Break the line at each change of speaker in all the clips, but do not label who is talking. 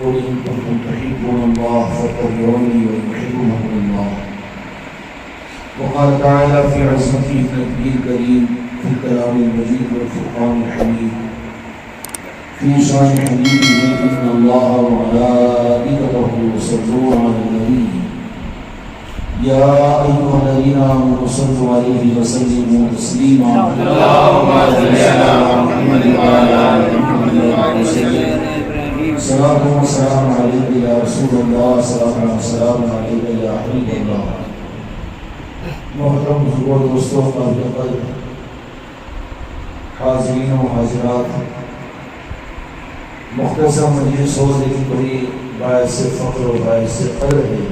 قل إن كنتم تحبون الله فاتبعوني ويحبكم الله. وقال تعالى في عصمته النبي الكريم في الكلام المجيد والفرقان الحميد في شان حبيبه إن الله وملائكته يصلون على النبي يا أيها الذين آمنوا صلوا عليه وسلموا تسليما.
اللهم صل على محمد وعلى آل محمد وسلم.
صلاة وسلام عليك يا رسول الله، صلاة وسلام عليك يا حبيب الله. محترم بزرگوں، دوستوں، قابل قدر حاضرین و حاضرات، مختصر مجلس ہو لیکن بڑی باعث فخر و باعث قدر ہے.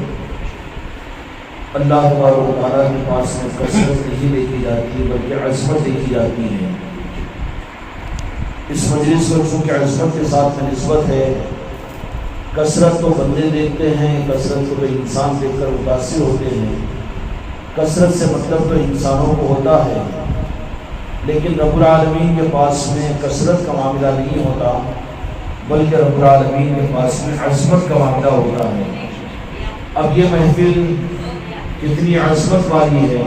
اللہ تبارک و تعالیٰ کے پاس میں کثرت نہیں دیکھی جاتی بلکہ عظمت دیکھی جاتی ہے. اس مجلس کو چونکہ عظمت کے ساتھ میں نسبت ہے، کثرت تو بندے دیکھتے ہیں، کثرت کو انسان دیکھ کر متاثر ہوتے ہیں، کثرت سے مطلب تو انسانوں کو ہوتا ہے، لیکن رب العالمین کے پاس میں کثرت کا معاملہ نہیں ہوتا بلکہ رب العالمین کے پاس میں عظمت کا معاملہ ہوتا ہے. اب یہ محفل کتنی عظمت والی ہے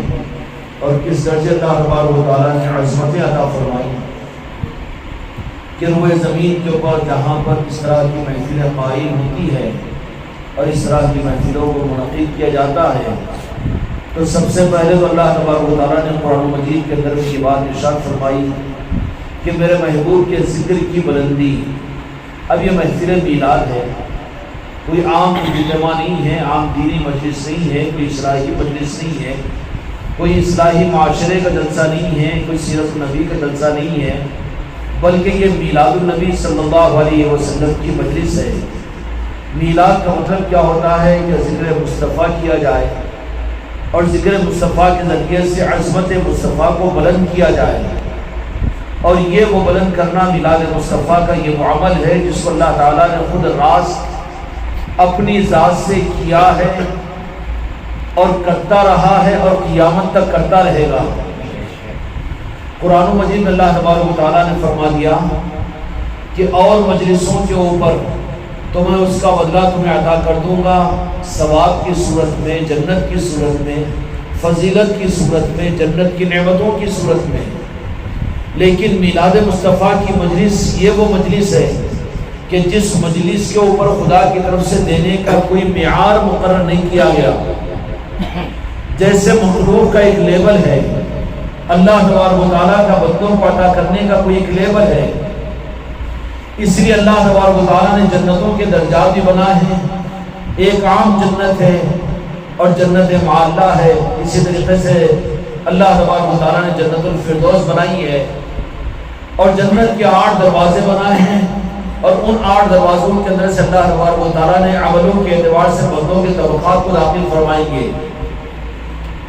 اور کس درجے اللہ تبارک و تعالیٰ نے عظمتیں عطا فرمائی کہ روئے زمین کے اوپر جہاں پر اس طرح کی محفلیں قائم ہوتی ہے اور اس طرح کی محفلوں کو منعقد کیا جاتا ہے، تو سب سے پہلے تو اللہ تبارک و تعالیٰ نے قرآن مجید کے اندر یہ بات ارشاد فرمائی کہ میرے محبوب کے ذکر کی بلندی. اب یہ محفل میلاد ہے، کوئی عام اجتماع نہیں ہے، عام دینی مجلس نہیں ہے، کوئی اصلاحی مجلس نہیں ہے، کوئی اصلاحی معاشرے کا جلسہ نہیں ہے، کوئی سیرت النبی کا جلسہ نہیں ہے، بلکہ یہ میلاد النبی صلی اللہ علیہ وسلم کی مجلس ہے. میلاد کا مطلب کیا ہوتا ہے کہ ذکر مصطفیٰ کیا جائے اور ذکر مصطفیٰ کے ذریعے سے عظمت مصطفیٰ کو بلند کیا جائے، اور یہ وہ بلند کرنا میلاد مصطفیٰ کا یہ وہ عمل ہے جس کو اللہ تعالیٰ نے خود راز اپنی ذات سے کیا ہے اور کرتا رہا ہے اور قیامت تک کرتا رہے گا. قرآن مجید میں اللہ تبارک و تعالیٰ نے فرما دیا کہ اور مجلسوں کے اوپر تو میں اس کا بدلہ تمہیں عطا کر دوں گا، ثواب کی صورت میں، جنت کی صورت میں، فضیلت کی صورت میں، جنت کی نعمتوں کی صورت میں. لیکن میلاد مصطفیٰ کی مجلس یہ وہ مجلس ہے کہ جس مجلس کے اوپر خدا کی طرف سے دینے کا کوئی معیار مقرر نہیں کیا گیا. جیسے مخلوق کا ایک لیبل ہے، اللہ تبارک و تعالیٰ کا بندوں کو عطا کرنے کا کوئی ایک لیبل ہے. اس لیے اللہ تبارک و تعالیٰ نے جنتوں کے درجات بھی بنائے ہیں. ایک عام جنت ہے اور جنت معلیٰ ہے. اسی طریقے سے اللہ تبارک و تعالیٰ نے جنت الفردوس بنائی ہے اور جنت کے 8 دروازے بنائے ہیں، اور ان 8 دروازوں کے اندر سے اللہ تبارک و تعالیٰ نے عملوں کے اعتبار سے بندوں کے طبقات کو داخل فرمائیں گے.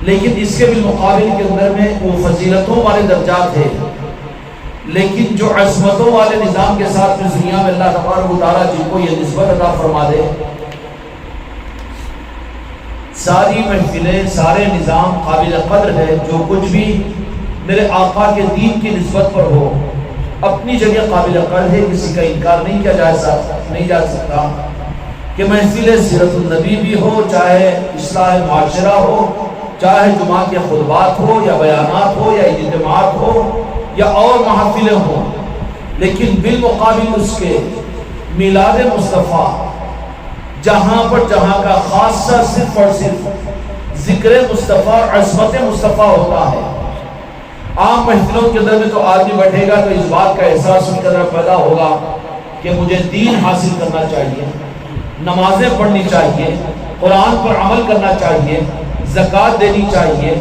لیکن اس کے بالمقابل کے اندر میں وہ فضیلتوں والے درجات ہیں، لیکن جو عظمتوں والے نظام کے ساتھ اس دنیا میں اللہ تبارک و تعالیٰ جن کو یہ نسبت عطا فرما دے، ساری محفلیں، سارے نظام قابل قدر ہے. جو کچھ بھی میرے آقا کے دین کی نسبت پر ہو اپنی جگہ قابل قدر ہے، کسی کا انکار نہیں کیا جا سکتا. کہ محفل سیرت النبی بھی ہو، چاہے اصلاح معاشرہ ہو، چاہے جمعہ کے خطبات ہو یا بیانات ہو یا اجتماعات ہو یا اور محافلیں ہوں، لیکن بالمقابل اس کے میلاد مصطفیٰ جہاں کا خاصہ صرف اور صرف ذکر مصطفیٰ، عظمت مصطفیٰ ہوتا ہے. عام محفلوں کے اندر میں تو آدمی بیٹھے گا تو اس بات کا احساس ان کے اندر پیدا ہوگا کہ مجھے دین حاصل کرنا چاہیے، نمازیں پڑھنی چاہیے، قرآن پر عمل کرنا چاہیے، زکوٰۃ دینی چاہیے،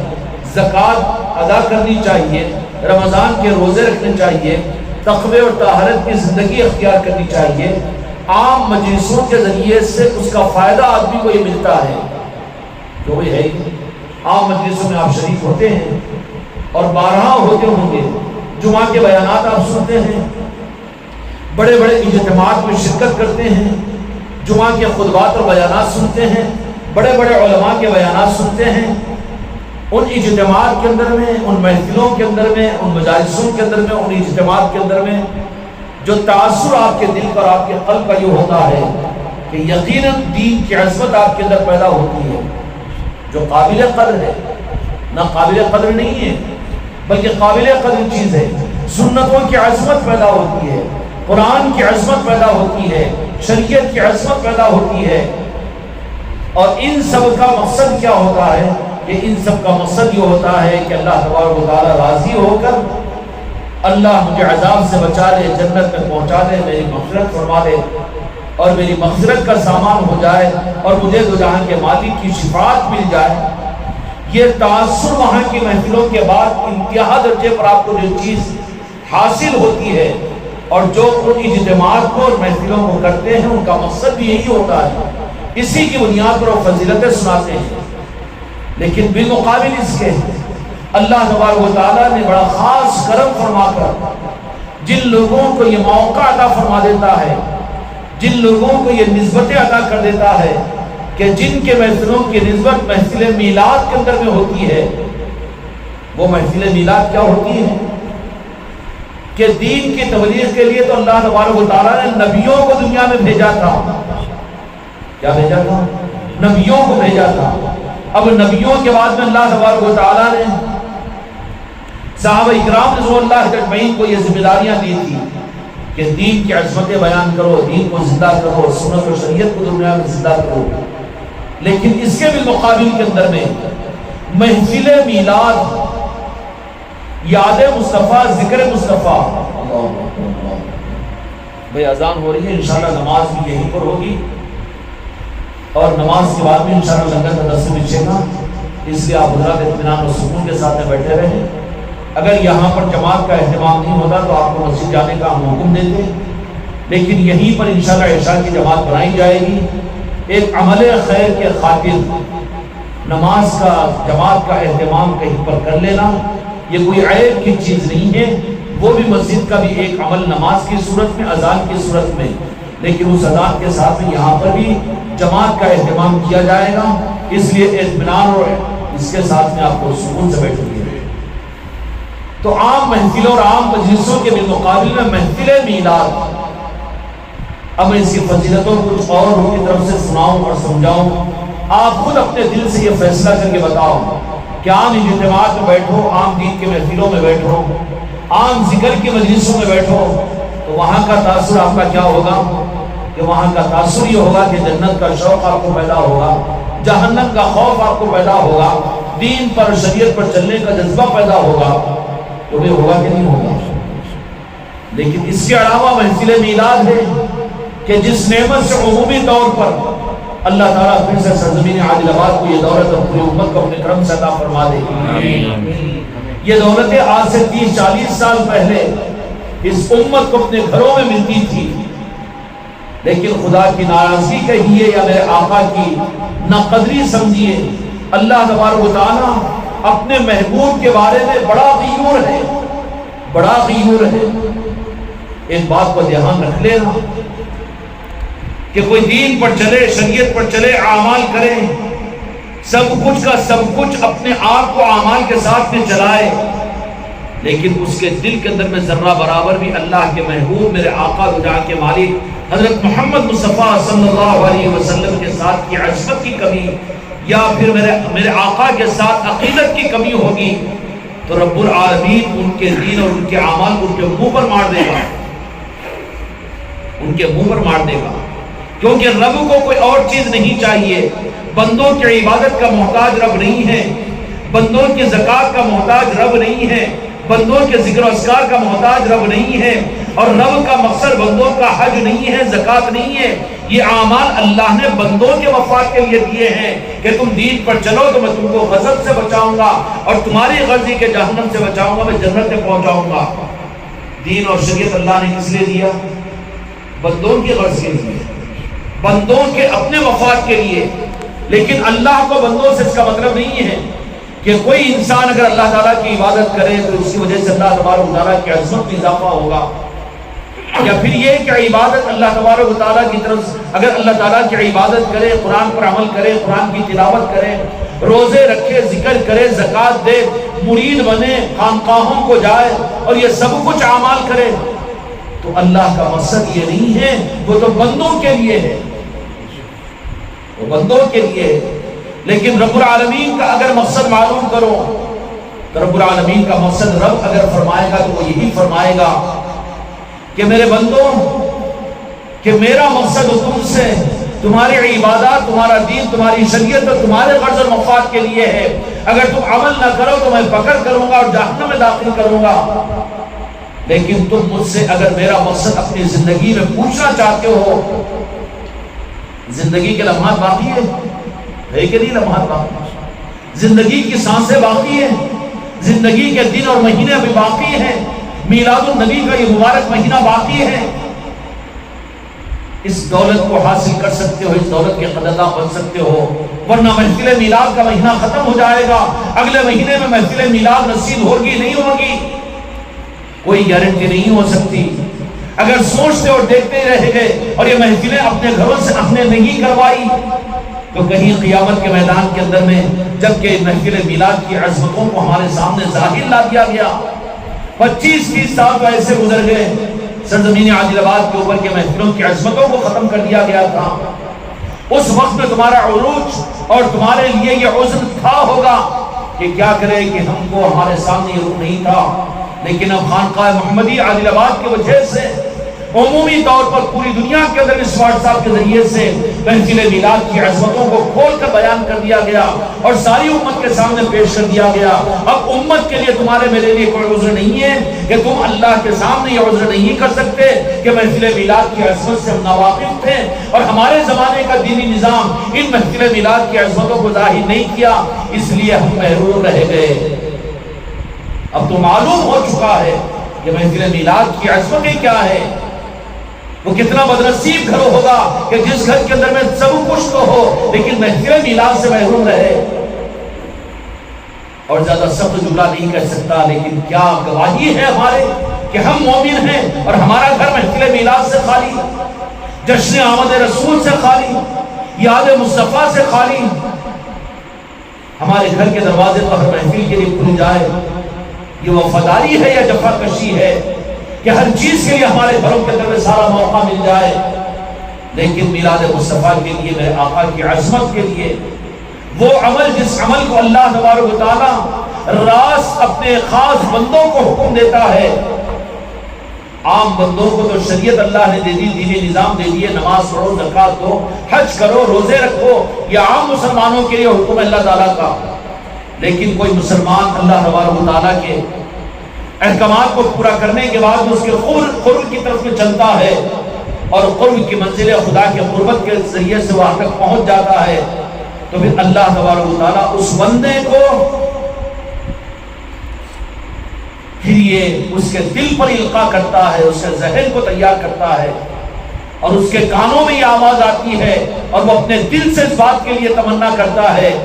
زکوٰۃ ادا کرنی چاہیے، رمضان کے روزے رکھنے چاہیے، تقوی اور طہارت کی زندگی اختیار کرنی چاہیے. عام مجلسوں کے ذریعے سے اس کا فائدہ آدمی کو یہ ملتا ہے. جو بھی ہے عام مجلسوں میں آپ شریک ہوتے ہیں اور بارہا ہوتے ہوں گے، جمعہ کے بیانات آپ سنتے ہیں، بڑے بڑے اجتماعات میں شرکت کرتے ہیں، جمعہ کے خطبات اور بیانات سنتے ہیں، بڑے بڑے علماء کے بیانات سنتے ہیں. ان اجتماعات کے اندر میں، ان محفلوں کے اندر میں، ان مجالسوں کے اندر میں، ان اجتماعات کے اندر میں جو تاثر آپ کے دل پر، آپ کے قلب پر یہ ہوتا ہے کہ یقیناً دین کی عظمت آپ کے اندر پیدا ہوتی ہے جو قابل قدر ہے، نہ قابل قدر نہیں ہے بلکہ قابل قدر چیز ہے۔ سنتوں کی عظمت پیدا ہوتی ہے، قرآن کی عظمت پیدا ہوتی ہے، شریعت کی عظمت پیدا ہوتی ہے۔ اور ان سب کا مقصد کیا ہوتا ہے؟ کہ ان سب کا مقصد یہ ہوتا ہے کہ اللہ تبارک و تعالیٰ راضی ہو کر اللہ مجھے عذاب سے بچا لے، جنت میں پہنچا دے، میری مغفرت فرما دے اور میری مغفرت کا سامان ہو جائے اور مجھے دو جہاں کے مالک کی شفاعت مل جائے۔ یہ تاثر وہاں کی محفلوں کے بعد انتہا درجے پر آپ کو جو چیز حاصل ہوتی ہے اور جو ان اجتماعات کو اور محفلوں کو کرتے ہیں ان کا مقصد بھی یہی ہوتا ہے، اسی کی بنیاد پر وہ فضیلتیں سناتے ہیں۔ لیکن بالمقابل اس کے اللہ تبارک و تعالیٰ نے بڑا خاص کرم فرما کر جن لوگوں کو یہ موقع عطا فرما دیتا ہے، جن لوگوں کو یہ نسبتیں عطا کر دیتا ہے کہ جن کے محفلوں کی نسبت محفل میلاد کے اندر میں ہوتی ہے، وہ محفل میلاد کیا ہوتی ہے کہ دین کی تبلیغ کے لیے تو اللہ تبارک و تعالیٰ نے نبیوں کو دنیا میں بھیجا تھا۔ کیا بھیجا تھا؟ نبیوں کو بھیجا تھا۔ اب نبیوں کے بعد میں اللہ تبارک و تعالیٰ نے صحابہ اکرام رضوان اللہ اجمعین کو یہ ذمہ داریاں دی تھی کہ دین کی عظمتیں بیان کرو، دین کو زندہ کرو، سنت و شریعت کو دنیا میں زندہ کرو۔ لیکن اس کے بالمقابل کے اندر میں محفل میلاد، یاد مصطفیٰ، ذکر مصطفیٰ، بھئی اذان ہو رہی ہے، انشاءاللہ نماز بھی یہیں پر ہوگی اور نماز کے بعد بھی انشاءاللہ لنگر کا درس بچھے گا، اس لیے آپ حضرات اطمینان و سکون کے ساتھ میں بیٹھے رہیں۔ اگر یہاں پر جماعت کا اہتمام نہیں ہوتا تو آپ کو مسجد جانے کا ہم حکم دیتے، لیکن یہیں پر انشاءاللہ عشاء کی جماعت بنائی جائے گی۔ ایک عمل خیر کے خاطر نماز کا، جماعت کا اہتمام کہیں پر کر لینا یہ کوئی عیب کی چیز نہیں ہے، وہ بھی مسجد کا بھی ایک عمل نماز کی صورت میں، اذان کی صورت میں، لیکن اس اذان کے ساتھ میں یہاں پر بھی جماعت کا اہتمام کیا جائے گا۔ اس لیے اطمینان اور اس کے ساتھ میں آپ کو سکون سے بیٹھے گے۔ تو عام محفلوں اور عام مجلسوں کے بالمقابل میں محفل میلاد، اب میں اس کی فضیلتوں کو کچھ اور ان کی طرف سے سناؤں اور سمجھاؤں، آپ خود اپنے دل سے یہ فیصلہ کر کے بتاؤ کہ عام اجتماعات میں بیٹھو، عام دین کے محفلوں میں بیٹھو، عام ذکر کی مجلسوں میں بیٹھو، تو وہاں کا تاثر آپ کا کیا ہوگا؟ کہ وہاں کا تاثر یہ ہوگا کہ جنت کا شوق آپ کو پیدا ہوگا، جہنم کا خوف آپ کو پیدا ہوگا، دین پر، شریعت پر چلنے کا جذبہ پیدا ہوگا۔ تو یہ ہوگا کہ نہیں ہوگا؟ لیکن اس کے علاوہ محفل میلاد ہے کہ جس نعمت سے عمومی طور پر اللہ تعالیٰ پھر سے سرزمین عادل آباد کو یہ دولت اور پوری امت کو اپنے کرم سے عطا فرما دے گی۔ یہ دولتیں آج سے 30-40 سال پہلے اس امت کو اپنے گھروں میں ملتی تھی، لیکن خدا کی ناراضگی کہیے یا میرے آقا کی ناقدری سمجھیے، اللہ تبارک و تعالیٰ اپنے محبوب کے بارے میں بڑا غیور ہے، بڑا غیور ہے۔ ایک بات کو دھیان رکھ لینا کہ کوئی دین پر چلے، شریعت پر چلے، اعمال کرے، سب کچھ کا سب کچھ اپنے آپ کو اعمال کے ساتھ میں چلائے، لیکن اس کے دل کے اندر میں ذرہ برابر بھی اللہ کے محبوب، میرے آقا رجا کے مالک حضرت محمد مصطفیٰ صلی اللہ علیہ وسلم کے ساتھ کی عظمت کی کمی یا پھر میرے آقا کے ساتھ عقیدت کی کمی ہوگی تو رب العالمین ان کے دین اور ان کے اعمال کو ان کے منہ پر مار دے گا، ان کے منہ پر مار دے گا، کیونکہ رب کو کوئی اور چیز نہیں چاہیے۔ بندوں کی عبادت کا محتاج رب نہیں ہے، بندوں کی زکوٰۃ کا محتاج رب نہیں ہے، بندوں کے ذکر و اذکار کا محتاج رب نہیں ہے، اور رب کا مقصد بندوں کا حج نہیں ہے، زکوٰۃ نہیں ہے۔ یہ اعمال اللہ نے بندوں کے مفاد کے لیے دیے ہیں کہ تم دین پر چلو تو میں تم کو غضب سے بچاؤں گا اور تمہاری غرضی کے جہنم سے بچاؤں گا، میں جنت میں پہنچاؤں گا۔ دین اور شریعت اللہ نے کس لیے دیا؟ بندوں کی غرض کے لیے، بندوں کے اپنے مفاد کے لیے۔ لیکن اللہ کو بندوں سے اس کا مطلب نہیں ہے کہ کوئی انسان اگر اللہ تعالیٰ کی عبادت کرے تو اس کی وجہ سے اللہ تبارک و تعالیٰ کی عظمت میں اضافہ ہوگا، یا پھر یہ کہ عبادت اللہ تبارک و تعالیٰ کی طرف سے اگر اللہ تعالیٰ کی عبادت کرے، قرآن پر عمل کرے، قرآن کی تلاوت کرے، روزے رکھے، ذکر کرے، زکوٰۃ دے، مرید بنے، خانقاہوں کو جائے اور یہ سب کچھ اعمال کرے، تو اللہ کا مقصد یہ نہیں ہے، وہ تو بندوں کے لیے ہے۔ وہ بندوں کے لیے، لیکن رب العالمین کا اگر مقصد معلوم کرو تو رب العالمین کا مقصد رب اگر فرمائے گا تو وہ یہی فرمائے گا کہ میرے بندوں، کہ میرا مقصد تم سے تمہاری عبادات، تمہارا دین، تمہاری شریعت اور تمہارے غرض و مفاد کے لیے ہے۔ اگر تم عمل نہ کرو تو میں پکڑ کروں گا اور جہنم میں داخل کروں گا، لیکن تم مجھ سے اگر میرا مقصد اپنی زندگی میں پوچھنا چاہتے ہو، زندگی کے لمحات باقی ہے کہ نہیں؟ لمحات باقی، زندگی کی سانسیں باقی ہیں، زندگی کے دن اور مہینے ابھی باقی ہیں، میلاد النبی کا یہ مبارک مہینہ باقی ہے۔ اس دولت کو حاصل کر سکتے ہو، اس دولت کے قدرداں بن سکتے ہو، ورنہ محفل میلاد کا مہینہ ختم ہو جائے گا، اگلے مہینے میں محفل میلاد نصیب ہوگی نہیں ہوگی، کوئی گارنٹی نہیں ہو سکتی۔ اگر سوچتے اور دیکھتے رہ گئے اور یہ محفلیں اپنے گھروں سے ہم نے نہیں کروائی تو کہیں قیامت کے میدان کے اندر میں جبکہ محفل میلاد کی عظمتوں کو ہمارے سامنے ظاہر لا دیا گیا، 25-30 سال تو ایسے گزر گئے، سرزمین عادل آباد کے اوپر کے محفلوں کی عظمتوں کو ختم کر دیا گیا تھا۔ اس وقت میں تمہارا عروج اور تمہارے لیے یہ عذر تھا ہوگا کہ کیا کرے کہ ہم کو ہمارے سامنے یہ رخ نہیں تھا، لیکن اب خانقاہ محمدی عادل آباد کی وجہ سے عمومی طور پر پوری دنیا کے اندر اس واٹس ایپ کے ذریعے سے محفل میلاد کی عظمتوں کو کھول کر بیان کر دیا گیا اور ساری امت کے سامنے پیش کر دیا گیا۔ اب امت کے لیے تمہارے میرے لیے کوئی عذر نہیں ہے کہ تم اللہ کے سامنے یہ عذر نہیں کر سکتے کہ محفل میلاد کی عظمت سے ہم ناواقف تھے اور ہمارے زمانے کا دینی نظام ان محفل میلاد کی عظمتوں کو ظاہر نہیں کیا، اس لیے ہم محروم رہ گئے۔ اب تو معلوم ہو چکا ہے کہ محفل میلاد کی عظمتیں کیا ہے، وہ کتنا بدنصیب گھر ہوگا کہ جس گھر کے اندر میں سب کچھ تو ہو لیکن محفل میلاد سے محروم رہے۔ اور زیادہ سخت جملہ نہیں کہہ سکتا، لیکن کیا گواہی ہے ہمارے کہ ہم مومن ہیں اور ہمارا گھر محفل میلاد سے خالی، جشن آمد رسول سے خالی، یاد مصطفیٰ سے خالی۔ ہمارے گھر کے دروازے پر ہر محفل کے لیے کھل جائے، یہ وفاداری ہے یا جفا کشی ہے کہ ہر چیز کے لیے ہمارے گھروں کے اندر میں سارا موقع مل جائے، لیکن میلاد مصطفیٰ کے لیے، میرے آقا کی عظمت کے لیے، وہ عمل جس عمل کو اللہ تبارک و تعالی راز اپنے خاص بندوں کو حکم دیتا ہے، عام بندوں کو تو شریعت اللہ نے دے دی، دینی نظام دے دیے، نماز پڑھو، زکوٰۃ دو، حج کرو، روزے رکھو، یہ عام مسلمانوں کے لیے حکم ہے اللہ تعالیٰ کا، لیکن کوئی مسلمان اللہ تبارک و تعالیٰ کے احکامات کو پورا کرنے کے بعد اس کے قرب کی طرف میں چلتا ہے اور قرب کی منزل خدا کے قربت کے ذریعے سے وہاں تک پہنچ جاتا ہے، تو پھر اللہ تبارک و تعالیٰ اس بندے کو پھر یہ اس کے دل پر القاء کرتا ہے، اس کے ذہن کو تیار کرتا ہے اور اس کے کانوں میں یہ آواز آتی ہے اور وہ اپنے دل سے اس بات کے لیے تمنا کرتا ہے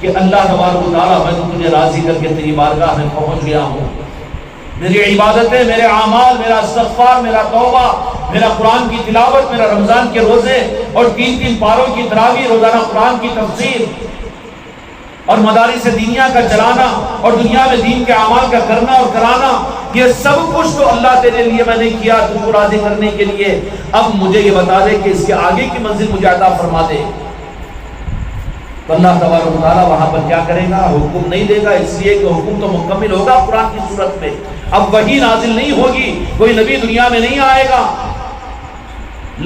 کہ اللہ تبارک و تعالیٰ میں تو تجھے راضی کر کے تیری بارگاہ میں پہنچ گیا ہوں، میری عبادتیں، میرے اعمال، میرا استغفار، میرا توبہ، میرا قرآن کی تلاوت، میرا رمضان کے روزے اور 3 پاروں کی تراویح، روزانہ قرآن کی تفسیر اور مدارس دینیا کا چلانا اور دنیا میں دین کے اعمال کا کرنا اور کرانا، یہ سب کچھ تو اللہ تیرے لیے میں نے کیا تجھ کو راضی کرنے کے لیے، اب مجھے یہ بتا دے کہ اس کے آگے کی منزل مجھے عطا فرما دے۔ تو اللہ تبارک و تعالیٰ وہاں پر کیا کرے گا؟ حکم نہیں دے گا، اس لیے کہ حکم تو مکمل ہوگا قرآن کی صورت میں، اب وحی نازل نہیں ہوگی، کوئی نبی دنیا میں نہیں آئے گا،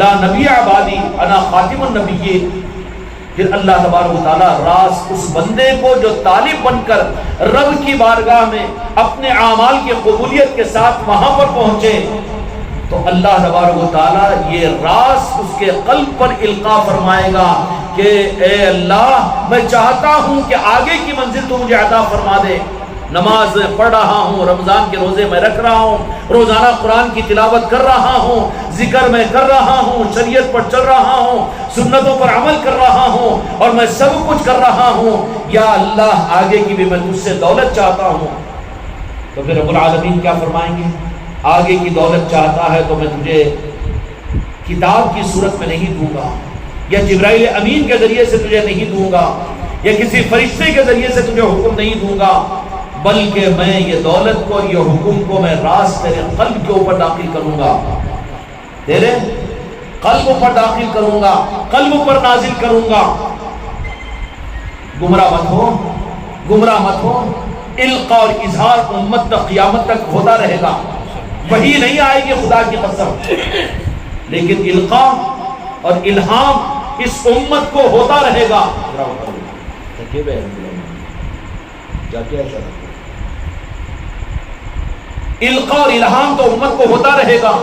لا نبی عبادی انا خاتم النبیین۔ پھر اللہ تبارک و تعالیٰ راز اس بندے کو جو طالب بن کر رب کی بارگاہ میں اپنے اعمال کی قبولیت کے ساتھ وہاں پر پہنچے، تو اللہ تبارک و تعالیٰ یہ راز اس کے قلب پر القاء فرمائے گا کہ اے اللہ میں چاہتا ہوں کہ آگے کی منزل تو مجھے عطا فرما دے، نماز میں پڑھ رہا ہوں، رمضان کے روزے میں رکھ رہا ہوں، روزانہ قرآن کی تلاوت کر رہا ہوں، ذکر میں کر رہا ہوں، شریعت پر چل رہا ہوں، سنتوں پر عمل کر رہا ہوں اور میں سب کچھ کر رہا ہوں، یا اللہ آگے کی بھی میں تجھ سے دولت چاہتا ہوں۔ تو پھر رب العالمین کیا فرمائیں گے؟ آگے کی دولت چاہتا ہے تو میں تجھے کتاب کی صورت میں نہیں دوں گا، یا جبرائیل امین کے ذریعے سے تجھے نہیں دوں گا، یا کسی فرشتے کے ذریعے سے تجھے حکم نہیں دوں گا، بلکہ میں یہ دولت کو، یہ حکم کو میں راز تیرے قلب کے اوپر داخل کروں گا، تیرے قلب پر داخل کروں گا، قلب پر نازل کروں گا۔ گمراہ مت ہو، گمراہ مت ہو۔ القا اور اظہار امت تک قیامت تک ہوتا رہے گا، وہی نہیں آئے گی خدا کی قسم، لیکن القا اور الہام اس امت کو ہوتا رہے گا۔ القا اور الہام تو امت کو ہوتا رہے گا،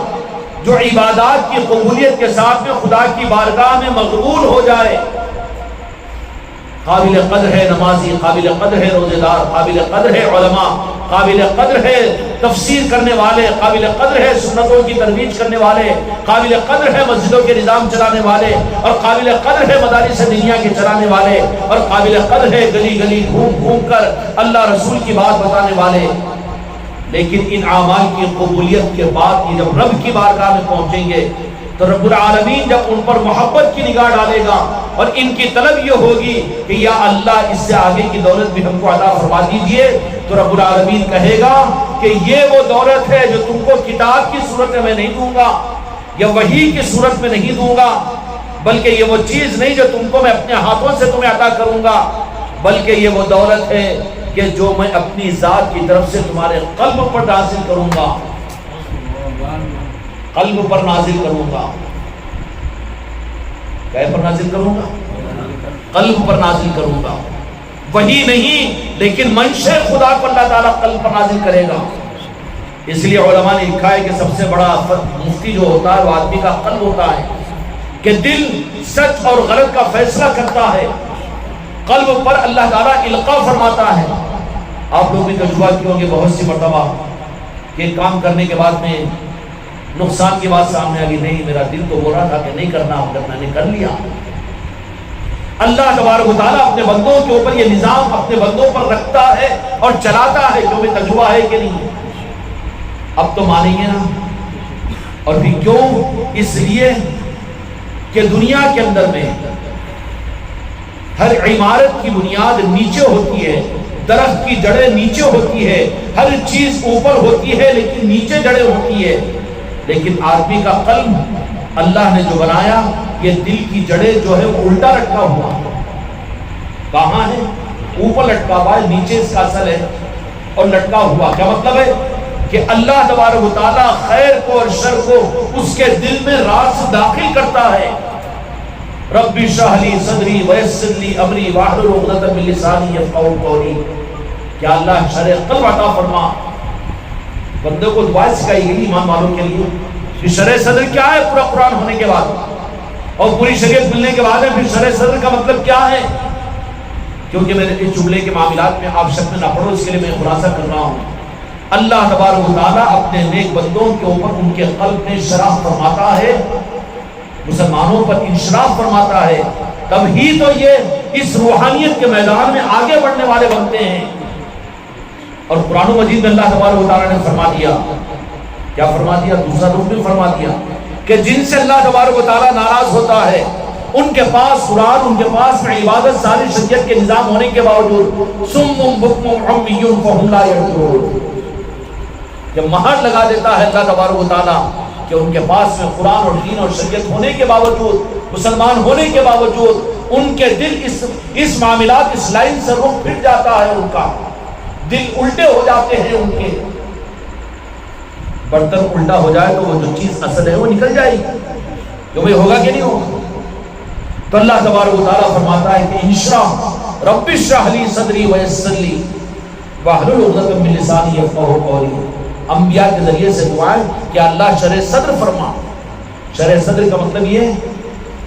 جو عبادات کی قبولیت کے ساتھ میں خدا کی بارگاہ میں مقبول ہو جائے۔ قابل قدر ہے نمازی، قابل قدر ہے روزے دار، قابل قدر ہے علماء، قابل قدر ہے تفسیر کرنے والے، قابل قدر ہے سنتوں کی ترویج کرنے والے، قابل قدر ہے مسجدوں کے نظام چلانے والے، اور قابل قدر ہے مدارس دنیا کے چلانے والے، اور قابل قدر ہے گلی گلی گھوم گھوم کر اللہ رسول کی بات بتانے والے۔ لیکن ان اعمال کی قبولیت کے بعد یہ جب رب کی بارگاہ میں پہنچیں گے تو رب العالمین جب ان پر محبت کی نگاہ ڈالے گا اور ان کی طلب یہ ہوگی کہ یا اللہ اس سے آگے کی دولت بھی ہم کو عطا فرما دیجئے، تو رب العالمین کہے گا کہ یہ وہ دولت ہے جو تم کو کتاب کی صورت میں نہیں دوں گا یا وحی کی صورت میں نہیں دوں گا، بلکہ یہ وہ چیز نہیں جو تم کو میں اپنے ہاتھوں سے تمہیں عطا کروں گا، بلکہ یہ وہ دولت ہے کہ جو میں اپنی ذات کی طرف سے تمہارے قلب پر نازل کروں گا، قلب پر نازل کروں گا۔ کیا پر نازل کروں گا؟ قلب پر نازل کروں گا۔ وہی نہیں لیکن منشأ خدا کو اللہ تعالیٰ قلب پر نازل کرے گا۔ اس لیے علماء نے لکھا ہے کہ سب سے بڑا مفتی جو ہوتا ہے وہ آدمی کا قلب ہوتا ہے، کہ دل سچ اور غلط کا فیصلہ کرتا ہے، قلب پر اللہ تعالیٰ القاء فرماتا ہے۔ آپ لوگ بھی تجربہ کیے ہوں گے بہت سی مرتبہ کہ کام کرنے کے بعد میں نقصان کی بات سامنے آ گئی، نہیں میرا دل تو بول رہا تھا کہ نہیں کرنا، مگر میں نے کر لیا۔ اللہ تبارک و تعالیٰ اپنے بندوں کے اوپر یہ نظام اپنے بندوں پر رکھتا ہے اور چلاتا ہے، جو بھی تجربہ ہے کہ نہیں۔ اب تو مانیں گے نا؟ اور بھی کیوں؟ اس لیے کہ دنیا کے اندر میں ہر عمارت کی بنیاد نیچے ہوتی ہے، درخت کی جڑیں نیچے ہوتی ہے، ہر چیز اوپر ہوتی ہے لیکن نیچے جڑیں ہوتی ہے، لیکن آدمی کا قلب اللہ نے جو بنایا یہ دل کی جڑیں جو ہے وہ الٹا لٹکا ہوا، کہاں ہے؟ اوپر لٹکا ہوا ہے، نیچے اس کا اصل ہے اور لٹکا ہوا۔ کیا مطلب ہے؟ کہ اللہ تبارک و تعالیٰ خیر کو اور شر کو اس کے دل میں راز داخل کرتا ہے۔ رب اشرح لی صدری ویسر لی امری واحلل عقدۃ من لسانی یفقہوا قولی، کیا اللہ شرع قلب عطا فرما۔ بندے کو دعا سکھائی گئی ایمان والوں کے لیے کہ شرع صدر کیا ہے؟ پورا قرآن ہونے کے بعد اور پوری شریعت ملنے کے بعد ہے، پھر شرع صدر کا مطلب کیا ہے؟ کیونکہ میرے اس جملے کے معاملات میں آپ شک میں نہ پڑو، اس کے لیے میں خلاصہ کر رہا ہوں۔ اللہ تبارک و تعالیٰ اپنے نیک بندوں کے اوپر ان کے قلب میں شرح فرماتا ہے، مسلمانوں پر انشراح فرماتا ہے، تب ہی تو یہ اس روحانیت کے میدان میں آگے بڑھنے والے بنتے ہیں۔ اور قرآن مجید میں اللہ تبارک و تعالیٰ نے فرما دیا، کیا فرما دیا؟ دوسرا رخ بھی فرما دیا کہ جن سے اللہ تبارک و تعالیٰ ناراض ہوتا ہے ان کے پاس قرآن، ان کے پاس میں عبادت ساری شریعت کے نظام ہونے کے باوجود صم بکم عمی فہم لا یعقلون، جب مہر لگا دیتا ہے اللہ تبارک و تعالیٰ کہ ان کے پاس میں قرآن اور دین اور شریعت ہونے کے باوجود، مسلمان ہونے کے باوجود ان کے دل اس معاملات اس لائن سے رخ پھر جاتا ہے، ان کا دل الٹے ہو جاتے ہیں۔ ان کے برتن الٹا ہو جائے تو وہ جو چیز اصل ہے وہ نکل جائے گی، جو بھئی ہوگا کہ نہیں ہوگا۔ تو اللہ تبارک و تعالیٰ فرماتا ہے کہ انشراح رب اشرح لی صدری ویسر لی واحلل عقدۃ من لسانی یفقہوا قولی۔ انبیاء کے ذریعے سے دعائیں کہ اللہ شرع صدر فرما۔ شرع صدر کا مطلب یہ ہے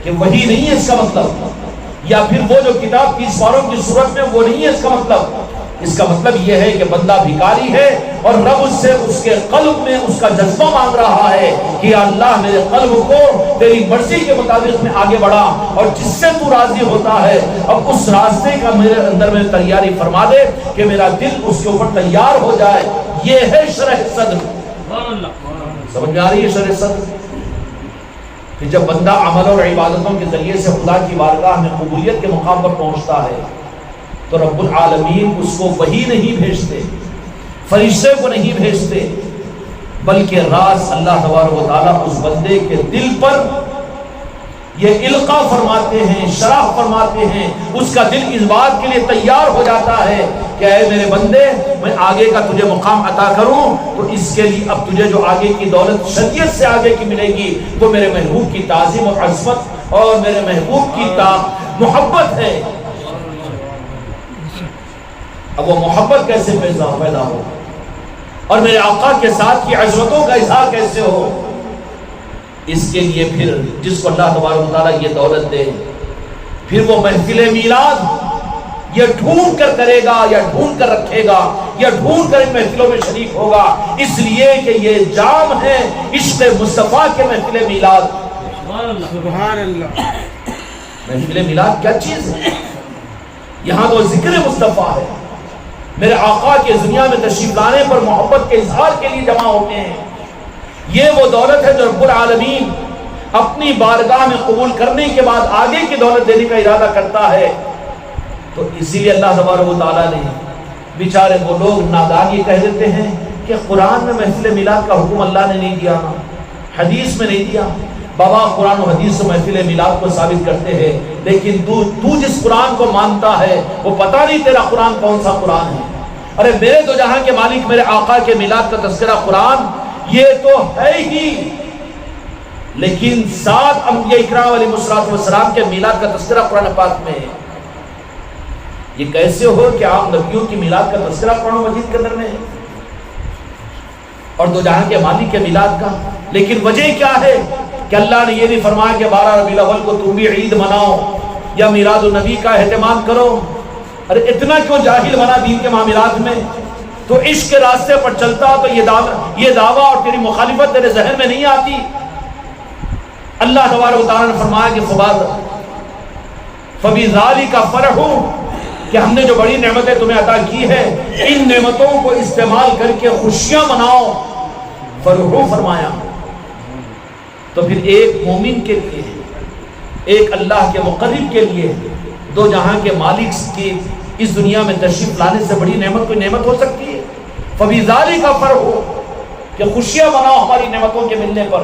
کہ وہی نہیں ہے اس کا مطلب، یا پھر وہ جو کتاب 30 پاروں کی صورت میں وہ نہیں ہے اس کا مطلب۔ اس کا مطلب یہ ہے کہ بندہ بھکاری ہے اور رب اس سے اس کے قلب میں اس کا جذبہ مانگ رہا ہے کہ اللہ میرے قلب کو تیری مرضی کے مطابق میں آگے بڑھا، اور جس سے تو راضی ہوتا ہے اب اس راستے کا میرے اندر میں تیاری فرما دے کہ میرا دل اس کے اوپر تیار ہو جائے۔ یہ ہے شرح صدر۔ سمجھ میں آ رہی ہے شرح صدر؟ کہ جب بندہ عمل اور عبادتوں کے ذریعے سے خدا کی بارگاہ میں قبولیت کے مقام پر پہنچتا ہے تو رب العالمین اس کو وحی نہیں بھیجتے، فرشتے کو نہیں بھیجتے، بلکہ راز اللہ تبارک و تعالیٰ اس بندے کے دل پر یہ القا فرماتے ہیں، شرح فرماتے ہیں، اس کا دل اس بات کے لیے تیار ہو جاتا ہے کہ اے میرے بندے، میں آگے کا تجھے مقام عطا کروں تو اس کے لیے اب تجھے جو آگے کی دولت شریعت سے آگے کی ملے گی وہ میرے محبوب کی تعظیم اور عظمت اور میرے محبوب کی محبت ہے۔ اب وہ محبت کیسے پیدا ہو اور میرے آقا کے ساتھ کی عظمتوں کا اظہار کیسے ہو؟ اس کے لیے پھر جس کو اللہ تبارک و تعالیٰ یہ دولت دے، پھر وہ محفل میلاد یہ ڈھونڈ کر کرے گا یا ڈھونڈ کر رکھے گا یا ڈھونڈ کر ان محفلوں میں شریک ہوگا، اس لیے کہ یہ جام ہے عشق مصطفیٰ کے محفل میلاد۔
سبحان اللہ۔
محفل میلاد کیا چیز ہے؟ یہاں تو ذکر مصطفیٰ ہے، میرے آقا کے دنیا میں تشریف لانے پر محبت کے اظہار کے لیے جمع ہوتے ہیں۔ یہ وہ دولت ہے جو رب العالمین اپنی بارگاہ میں قبول کرنے کے بعد آگے کی دولت دینے کا ارادہ کرتا ہے۔ تو اسی لیے اللہ تبارک و تعالیٰ نے بیچارے وہ لوگ نادان یہ کہہ دیتے ہیں کہ قرآن میں محفل میلاد کا حکم اللہ نے نہیں دیا، حدیث میں نہیں دیا۔ بابا قرآن و حدیث سے محفل میلاد کو ثابت کرتے ہیں، لیکن تو جس قرآن کو مانتا ہے وہ پتہ نہیں تیرا قرآن کون سا قرآن ہے۔ ارے میرے دو جہاں کے مالک میرے آقا کے میلاد کا تذکرہ قرآن یہ تو ہے ہی، لیکن 7 انبیاء اکرام علیہ السلام کے میلاد کا تذکرہ قرآن پاک میں ہے۔ یہ کیسے ہو کہ آپ نبیوں کی میلاد کا تذکرہ قرآن مجید کے اندر میں ہے اور دو جہاں کے مالک کے میلاد کا؟ لیکن وجہ کیا ہے کہ اللہ نے یہ نہیں فرمایا کہ 12 ربیع الاول کو تم بھی عید مناؤ یا میلاد النبی کا اہتمام کرو۔ ارے اتنا کیوں جاہل بنا دین کے معاملات میں؟ تو عشق کے راستے پر چلتا تو یہ دعویٰ اور تیری مخالفت تیرے ذہن میں نہیں آتی۔ اللہ تبارک و تعالیٰ نے فرمایا کہ فَبِذَالِكَ فَرَحُوا، کہ ہم نے جو بڑی نعمتیں تمہیں عطا کی ہے ان نعمتوں کو استعمال کر کے خوشیاں مناؤ۔ فرحو فرمایا تو پھر ایک مومن کے لیے، ایک اللہ کے مقرب کے لیے دو جہاں کے مالک کی اس دنیا میں تشریف لانے سے بڑی نعمت کوئی نعمت ہو سکتی ہے؟ فَبِذَالِكَ فَرْحُوا، کہ خوشیاں مناؤ ہماری نعمتوں کے ملنے پر۔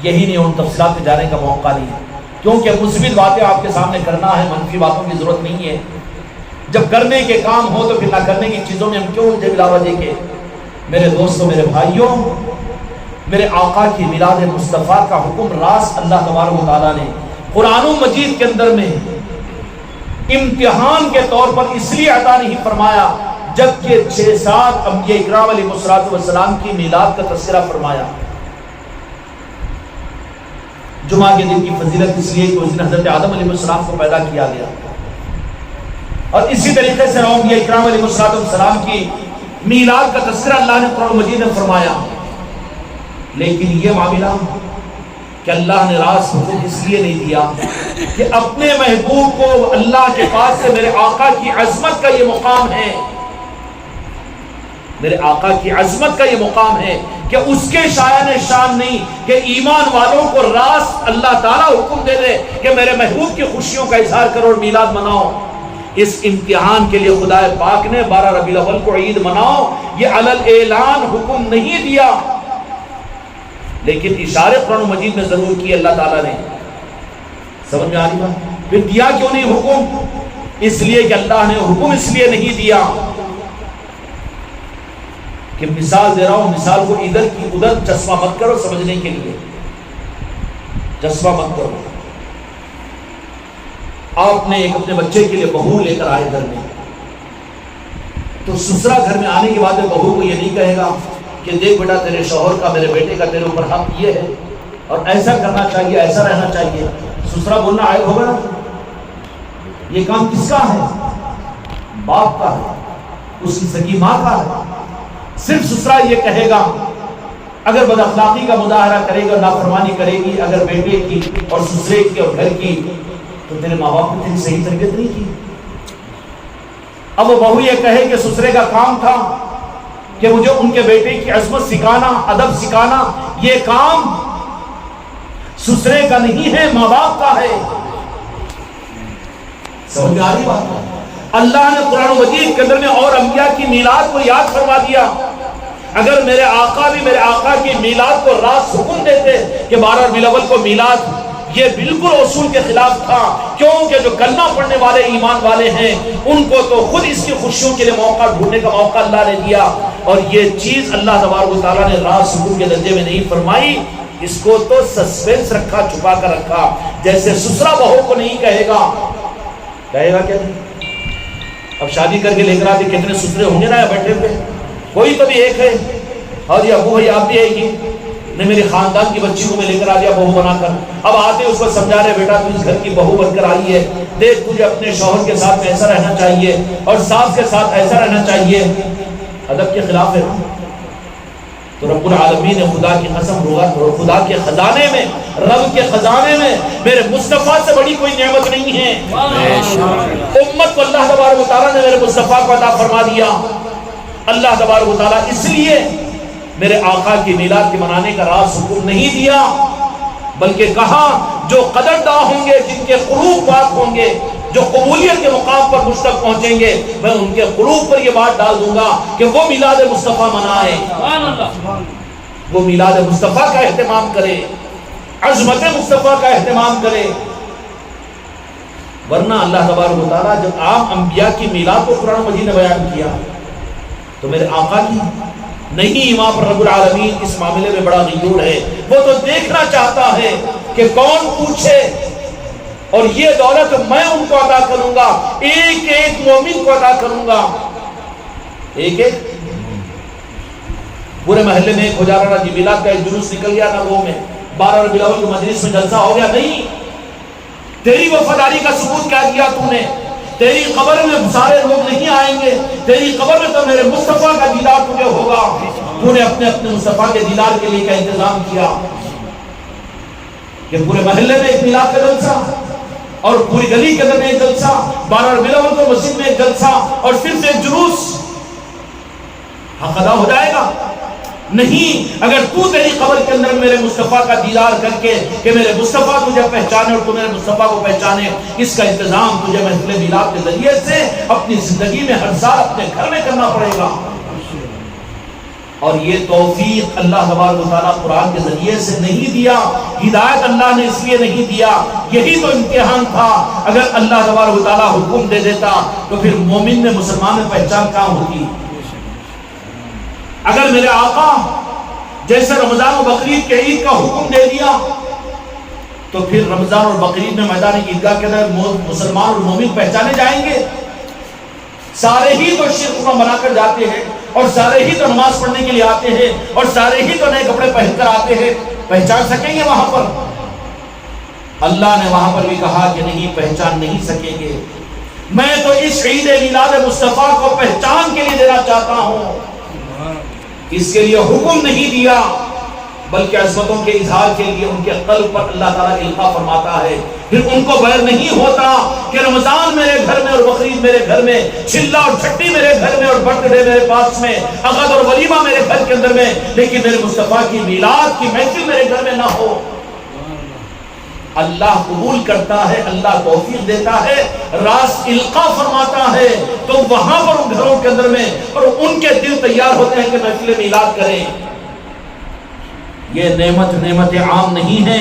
یہی نہیں، ان تفصیلات پہ جانے کا موقع نہیں ہے کیونکہ مثبت باتیں آپ کے سامنے کرنا ہے، منفی باتوں کی ضرورت نہیں ہے۔ جب کرنے کے کام ہو تو پھر نہ کرنے کی چیزوں میں ہم کیوں الجھے بلا وجہ کے؟ میرے دوستوں، میرے بھائیوں، میرے آقا کی میلاد مصطفیٰ کا حکم راست اللہ تبارک و تعالیٰ نے قرآن مجید کے اندر میں امتحان کے طور پر اس لیے عطا نہیں فرمایا جبکہ 6-7 انبیاء اکرام علیہ السلام کی میلاد کا تذکرہ فرمایا۔ جمعہ کے دن کی فضیلت اس لیے کہ اس دن حضرت آدم علیہ السلام کو پیدا کیا گیا، اور اسی طریقے سے انبیاء اکرام علیہ السلام کی میلاد کا تذکرہ اللہ نے قرآن مجید میں فرمایا۔ لیکن یہ معاملہ کہ اللہ نے راست حکم اس لیے نہیں دیا کہ اپنے محبوب کو اللہ کے پاس سے میرے آقا کی عظمت کا یہ مقام ہے، میرے آقا کی عظمت کا یہ مقام ہے کہ اس کے شایان شان نہیں کہ ایمان والوں کو راست اللہ تعالیٰ حکم دے دے کہ میرے محبوب کی خوشیوں کا اظہار کرو اور میلاد مناؤ۔ اس امتحان کے لیے خدا پاک نے 12 ربیع الاول کو عید مناؤ یہ علل اعلان حکم نہیں دیا، لیکن اشارے قرآن مجید میں ضرور کیے اللہ تعالیٰ نے۔ سمجھ میں آ رہی بات؟ پھر دیا کیوں نہیں حکم؟ اس لیے کہ اللہ نے حکم اس لیے نہیں دیا کہ مثال دے رہا ہوں، مثال کو ادھر کی ادھر چشمہ مت کرو سمجھنے کے لیے، چشمہ مت کرو۔ آپ نے ایک اپنے بچے کے لیے بہو لے کر آئے گھر میں، تو سسرا گھر میں آنے کے بعد بہو کو یہ نہیں کہے گا کہ دیکھ بیٹا تیرے شوہر کا میرے بیٹے کا تیرے اوپر حق یہ ہے اور ایسا کرنا چاہیے، ایسا رہنا چاہیے۔ سسرا بولنا عیب ہوگا نا؟ یہ کام کس کا ہے؟ باپ کا ہے، اس کی سگی ماں کا ہے۔ صرف سسرا یہ کہے گا، اگر بد اخلاقی کا مظاہرہ کرے گا، نافرمانی کرے گی اگر بیٹے کی اور سسرے کی اور گھر کی، تو تیرے ماں باپ نے تیری صحیح تربیت نہیں کی۔ اب وہ بہو یہ کہے کہ سسرے کا کام تھا کہ مجھے ان کے بیٹے کی عظمت سکھانا، ادب سکھانا، یہ کام سسرے کا نہیں ہے، ماں باپ کا ہے۔ سمجھ میں آ رہی بات؟ اللہ نے قرآن مجید کے اندر میں اور انبیاء کی میلاد کو یاد فرما دیا۔ اگر میرے آقا بھی میرے آقا کی میلاد کو راست حکم دیتے کہ 12 ربیع الاول کو میلاد، یہ بالکل اصول کے خلاف تھا، کیونکہ جو کلمہ پڑھنے والے ایمان والے ہیں ان کو تو خود اس کی خوشیوں کے لیے موقع ڈھونڈنے کا موقع اللہ نے دیا، اور یہ چیز اللہ تبارک و تعالیٰ نے راست حکم کے درجے میں نہیں فرمائی، اس کو تو سسپینس رکھا، چھپا کر رکھا، جیسے سسرا بہو کو نہیں کہے گا کیا نہیں؟ اب شادی کر کے لے کر آتے کتنے سسرے ہوں گے نا بیٹھے ہوئے، کوئی تو بھی ایک ہے، اور یہ ابو بھائی آپ بھی آئے گی نہیں، میری خاندان کی بچی کو میں لے کر آ گیا بہو بنا کر، اب آتے اس کو سمجھا رہے بیٹا تو اس گھر کی بہو بن کر آئی ہے، دیکھ تجھے اپنے شوہر کے ساتھ ایسا رہنا چاہیے اور ساس کے ساتھ ایسا رہنا چاہیے، ادب کے خلاف ہے۔ تو رب العالمین نے خدا کی قسم، خدا کے خزانے میں، رب کے خزانے میں میرے مصطفیٰ سے بڑی کوئی نعمت نہیں ہے۔ امت کو اللہ تبارک و تعالیٰ نے میرے مصطفیٰ کو عطا فرما دیا۔ اللہ تبارک و تعالیٰ اس لیے میرے آقا کی میلاد کے منانے کا راست حکم نہیں دیا، بلکہ کہا جو قدرداں ہوں گے، جن کے قلوب پاک ہوں گے، جو قبولیت کے مقام پر مجھ تک پہنچیں گے، میں ان کے قلوب پر یہ بات ڈال دوں گا کہ وہ میلاد مصطفیٰ منائے، وہ میلاد مصطفیٰ کا اہتمام کرے، عظمت مصطفیٰ کا اہتمام کرے۔ ورنہ اللہ تبارک و تعالیٰ جب عام انبیاء کی میلاد کو قرآن مجید نے بیان کیا تو میرے آقا کی نہیں، وہاں پر رب العالمین اس معاملے میں بڑا غیور ہے، وہ تو دیکھنا چاہتا ہے کہ کون پوچھے، اور یہ دولت میں ان کو عطا کروں گا، ایک ایک مومن کو عطا کروں گا، ایک ایک۔ پورے محلے میں ایک ہو جا رہا جی میلاد کا ایک جلوس نکل گیا نا، وہ میں 12 ربیع الاول کی مجلس میں جلسہ ہو گیا، نہیں، تیری وفاداری کا ثبوت کیا دیا تو نے؟ تیری قبر میں سارے لوگ نہیں آئیں گے، تیری قبر میں تو میرے مصطفیٰ کا دیدار تجھے ہوگا، تو نے اپنے مصطفیٰ کے دیدار کے لیے کیا انتظام کیا کہ پورے محلے میں ایک میلاد کا جلسہ اور پوری گلی کے اندر میں ایک جلسہ، 12 ربیع الاول کو مسجد میں ایک جلسہ اور صرف ایک جلوس، حق ادا ہو جائے گا؟ نہیں، اگر تو تیری قبر کے اندر میرے مصطفیٰ کا دیدار کر کے کہ میرے مصطفیٰ تجھے پہچانے اور تو میرے مصطفیٰ کو پہچانے، اس کا انتظام تجھے محفل میلاد کے ذریعے سے اپنی زندگی میں ہر سال اپنے گھر میں کرنا پڑے گا۔ اور یہ توفیق اللہ تبارک و تعالیٰ قرآن کے ذریعے سے نہیں دیا، ہدایت اللہ نے اس لیے نہیں دیا، یہی تو امتحان تھا۔ اگر اللہ تبارک و تعالیٰ حکم دے دیتا تو پھر مومن میں، مسلمان میں پہچان کہاں ہوتی؟ اگر میرے آقا جیسے رمضان و بقرعید کے عید کا حکم دے دیا تو پھر رمضان اور بقرعید میں میدان عیدگاہ کے اندر مسلمان اور مومن پہچانے جائیں گے؟ سارے ہی تو شرک بنا کر جاتے ہیں، اور سارے ہی تو نماز پڑھنے کے لیے آتے ہیں، اور سارے ہی تو نئے کپڑے پہن کر آتے ہیں، پہچان سکیں گے وہاں پر؟ اللہ نے وہاں پر بھی کہا کہ نہیں، پہچان نہیں سکیں گے۔ میں تو اس عید میلاد مصطفیٰ کو پہچان کے لیے دینا چاہتا ہوں، اس کے لیے حکم نہیں دیا، بلکہ عظمتوں کے اظہار کے لیے ان کے قلب پر اللہ تعالیٰ القاء فرماتا ہے۔ پھر ان کو بیر نہیں ہوتا کہ رمضان میرے گھر میں اور بقرعید میرے گھر میں، چلا اور چھٹی میرے گھر میں اور برتھ ڈے میرے پاس میں، عقد اور ولیمہ میرے گھر کے اندر میں، لیکن میرے مصطفیٰ کی میلاد کی محفل میرے گھر میں نہ ہو۔ اللہ قبول کرتا ہے، اللہ توفیق دیتا ہے، راست القاء فرماتا ہے، تو وہاں پر ان گھروں کے اندر میں اور ان کے دل تیار ہوتے ہیں کہ محفل میلاد کریں۔ یہ نعمت عام نہیں ہے،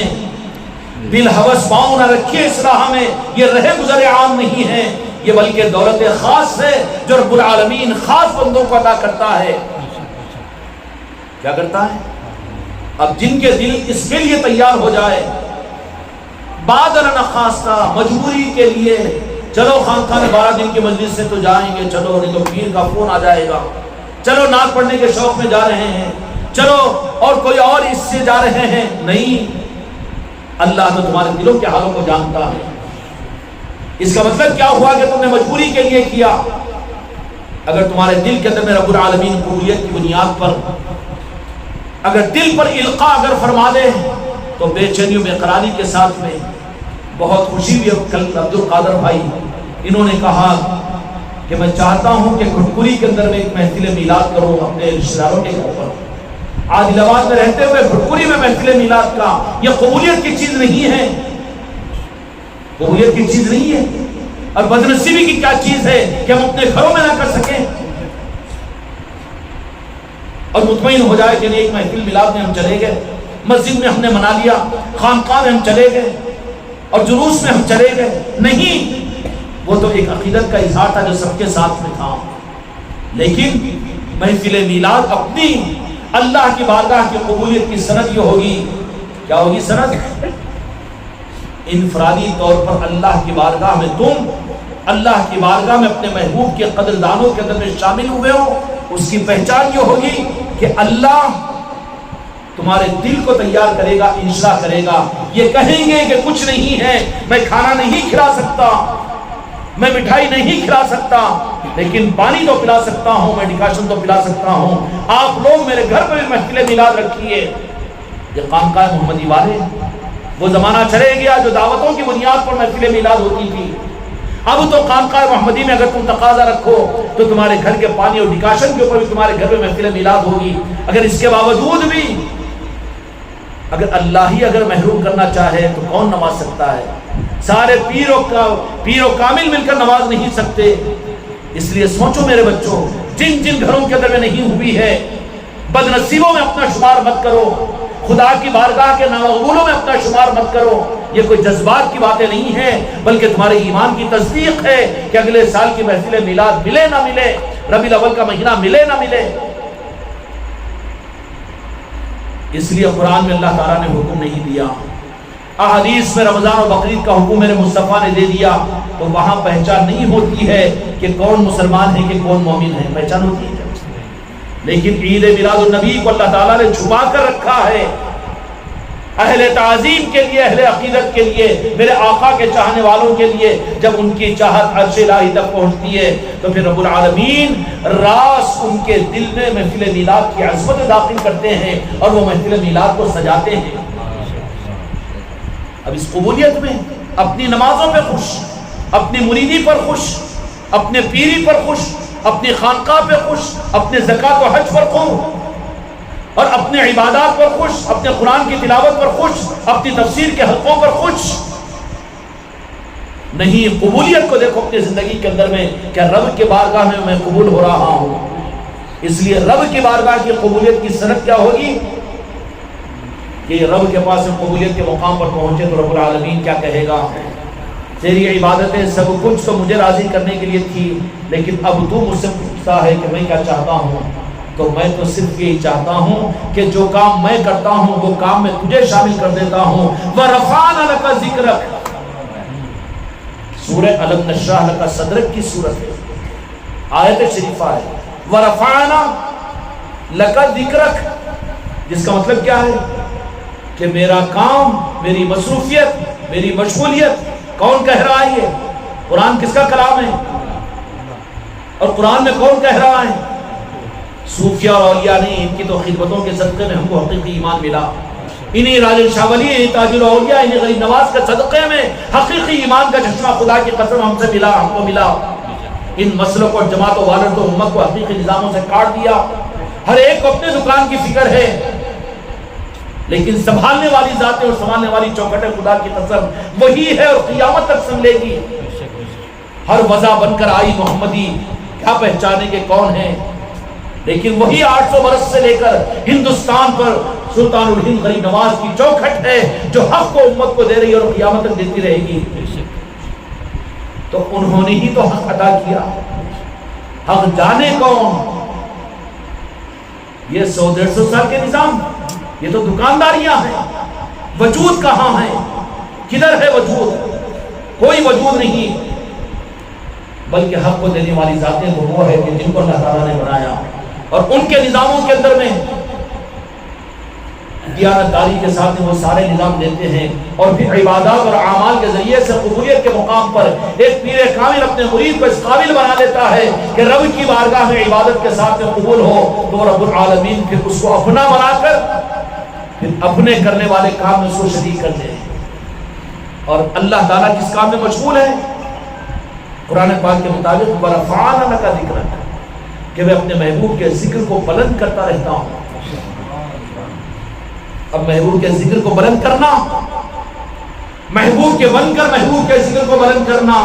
دل ہوس پاؤں نہ رکھیے اس راہ میں، یہ رہے گزر عام نہیں ہے، یہ بلکہ دولت خاص ہے جو رب العالمین خاص بندوں کو عطا کرتا ہے۔ کیا کرتا ہے؟ اب جن کے دل اس کے لیے تیار ہو جائے، بادر نخواستہ مجبوری کے لیے، چلو خانقاہ 12 دن کی مجلس سے تو جائیں گے، چلو نہیں تو پیر کا فون آ جائے گا، چلو نعت پڑھنے کے شوق میں جا رہے ہیں، چلو اور کوئی اور اس سے جا رہے ہیں، نہیں، اللہ تو تمہارے دلوں کے حالوں کو جانتا ہے۔ اس کا مطلب کیا ہوا کہ تم نے مجبوری کے لیے کیا؟ اگر تمہارے دل کے اندر میں رب العالمین قبولیت کی بنیاد پر اگر دل پر القاء اگر فرما دے تو بے چینی و بے قراری کے ساتھ میں بہت خوشی بھی۔ کل عبد القادر بھائی انہوں نے کہا کہ میں چاہتا ہوں کہ گھٹکوری کے اندر میں ایک محفل میلاد کروں اپنے رشتہ داروں کے گھر پر۔ عادل آباد میں رہتے ہوئے گھٹکوری میں محفل میلاد کا، یہ قبولیت کی چیز نہیں ہے، قبولیت کی چیز نہیں ہے، اور بدنصیبی کی کیا چیز ہے کہ ہم اپنے گھروں میں نہ کر سکیں۔ اور مطمئن ہو جائے کہ ایک محفل میلاد میں ہم چلے گئے، مسجد میں ہم نے منا لیا، خانقاہ میں ہم چلے گئے اور جلوس میں ہم چلے گئے، نہیں، وہ تو ایک عقیدت کا اظہار تھا جو سب کے ساتھ میں تھا۔ لیکن محفل میلاد اپنی اللہ کی بارگاہ کی قبولیت کی سند یہ ہوگی، کیا ہوگی سند؟ انفرادی طور پر اللہ کی بارگاہ میں تم اللہ کی بارگاہ میں اپنے محبوب کے قدردانوں کے اندر میں شامل ہوئے ہو، اس کی پہچان یہ ہوگی کہ اللہ تمہارے دل کو تیار کرے گا، انشاء کرے گا۔ یہ کہیں گے کہ کچھ نہیں ہے، میں کھانا نہیں کھلا سکتا، میں مٹھائی نہیں کھلا سکتا، لیکن پانی تو پلا سکتا ہوں، میڈیکیشن تو پلا سکتا ہوں، آپ لوگ میرے گھر پہ بھی محفل میلاد رکھیے۔ یہ خانقاہ محمدی والے، وہ زمانہ چلے گیا جو دعوتوں کی بنیاد پر محفل میلاد ہوتی تھی۔ اب تو خانقاہ محمدی میں اگر تم تقاضا رکھو تو تمہارے گھر کے پانی اور ڈیکاشن کے اوپر بھی تمہارے گھر میں محفل میلاد ہوگی۔ اگر اس کے باوجود بھی اگر اللہ ہی اگر محروم کرنا چاہے تو کون نواز سکتا ہے؟ سارے پیر و کامل مل کر نواز نہیں سکتے۔ اس لیے سوچو میرے بچوں، جن جن گھروں کے اندر میں نہیں ہوئی ہے، بد نصیبوں میں اپنا شمار مت کرو، خدا کی بارگاہ کے نامقبولوں میں اپنا شمار مت کرو۔ یہ کوئی جذبات کی باتیں نہیں ہیں، بلکہ تمہارے ایمان کی تصدیق ہے کہ اگلے سال کی محفل میلاد ملے نہ ملے، ربیع الاول کا مہینہ ملے نہ ملے۔ اس لیے قرآن میں اللہ تعالیٰ نے حکم نہیں دیا، احادیث میں رمضان اور بقرعید کا حکم میرے مصطفیٰ نے دے دیا، تو وہاں پہچان نہیں ہوتی ہے کہ کون مسلمان ہے کہ کون مومن ہے، پہچان ہوتی ہے۔ لیکن عید میلاد النبی کو اللہ تعالیٰ نے چھپا کر رکھا ہے اہل تعظیم کے لیے، اہل عقیدت کے لیے، میرے آقا کے چاہنے والوں کے لیے۔ جب ان کی چاہت عرش الہی تک پہنچتی ہے تو پھر رب العالمین راس ان کے دل میں محفل میلاد کی عظمت داخل کرتے ہیں اور وہ محفل میلاد کو سجاتے ہیں۔ اب اس قبولیت میں اپنی نمازوں پہ خوش، اپنی مریدی پر خوش، اپنے پیری پر خوش، اپنی خانقاہ پہ خوش، اپنے زکوٰۃ و حج پر خوش، اور اپنے عبادات پر خوش، اپنے قرآن کی تلاوت پر خوش، اپنی تفسیر کے حلقوں پر خوش نہیں۔ قبولیت کو دیکھو اپنی زندگی کے اندر میں، کہ رب کے بارگاہ میں میں قبول ہو رہا ہوں۔ اس لیے رب کی بارگاہ کی قبولیت کی سند کیا ہوگی کہ رب کے پاس قبولیت کے مقام پر پہنچے تو رب العالمین کیا کہے گا؟ تیری عبادتیں سب کچھ تو مجھے راضی کرنے کے لیے تھی، لیکن اب تو مجھ سے پوچھتا ہے کہ میں کیا چاہتا ہوں، تو میں تو صرف یہی چاہتا ہوں کہ جو کام میں کرتا ہوں وہ کام میں تجھے شامل کر دیتا ہوں۔ وَرَفَعْنَا لَكَ ذِكْرَكَ، سورہ الم نشرح لک صدرک کی صورت ہے، آیت شریفہ ہے، وَرَفَعْنَا لَكَ ذِكْرَكَ، جس کا مطلب کیا ہے کہ میرا کام، میری مصروفیت، میری مشغولیت کون کہہ رہا ہے؟ یہ قرآن کس کا کلام ہے؟ اور قرآن میں کون کہہ رہا ہے؟ صوفیہ اور اولیاء نہیں، ان کی تو خدمتوں کے صدقے میں ہم کو حقیقی ایمان ملا، انہی راجل شاہ ولی، انہی تاج الاولیاء، انہی غریب نواز کے صدقے میں حقیقی ایمان کا چشمہ خدا کی قسم ہم سے ملا، ہم کو ملا۔ ان مسلک اور جماعت و والد و امت کو حقیقی نظاموں سے کاٹ دیا، ہر ایک کو اپنے دکان کی فکر ہے، لیکن سنبھالنے والی ذاتیں اور سنبھالنے والی چوکھٹیں خدا کی قسم وہی ہے اور قیامت تک سنبھلے گی۔ ہر وضع بن کر آئی محمدی، کیا پہچانے کے کون ہیں؟ لیکن وہی 800 برس سے لے کر ہندوستان پر سلطان الہند غریب نواز کی چوکھٹ ہے جو حق کو امت کو دے رہی ہے اور قیامت تک دیتی رہے گی۔ تو انہوں نے ہی تو حق ادا کیا، حق جانے کون؟ یہ 100-150 سال کے نظام، یہ تو دکانداریاں ہیں، وجود کہاں ہے؟ کدھر ہے وجود؟ کوئی وجود نہیں، بلکہ حق کو دینے والی ذاتیں وہ ہے کہ جن کو اللہ تعالیٰ نے بنایا، اور ان کے نظاموں کے اندر میں دیانتداری کے ساتھ وہ سارے نظام دیتے ہیں، اور پھر عبادات اور اعمال کے ذریعے سے قبولیت کے مقام پر ایک پیر کامل اپنے مرید کو اس قابل بنا لیتا ہے کہ رب کی بارگاہ میں عبادت کے ساتھ میں قبول ہو، تو رب العالمین پھر اس کو اپنا بنا کر پھر اپنے کرنے والے کام میں اس کو شریک کرتے ہیں۔ اور اللہ تعالیٰ کس کام میں مشغول ہے؟ قرآن پاک کے مطابق وَرَفَعْنَا لَكَ ذِكْرَكَ، کہ میں اپنے محبوب کے ذکر کو بلند کرتا رہتا ہوں۔ اب محبوب کے ذکر کو بلند کرنا، محبوب کے بن کر محبوب کے ذکر کو بلند کرنا،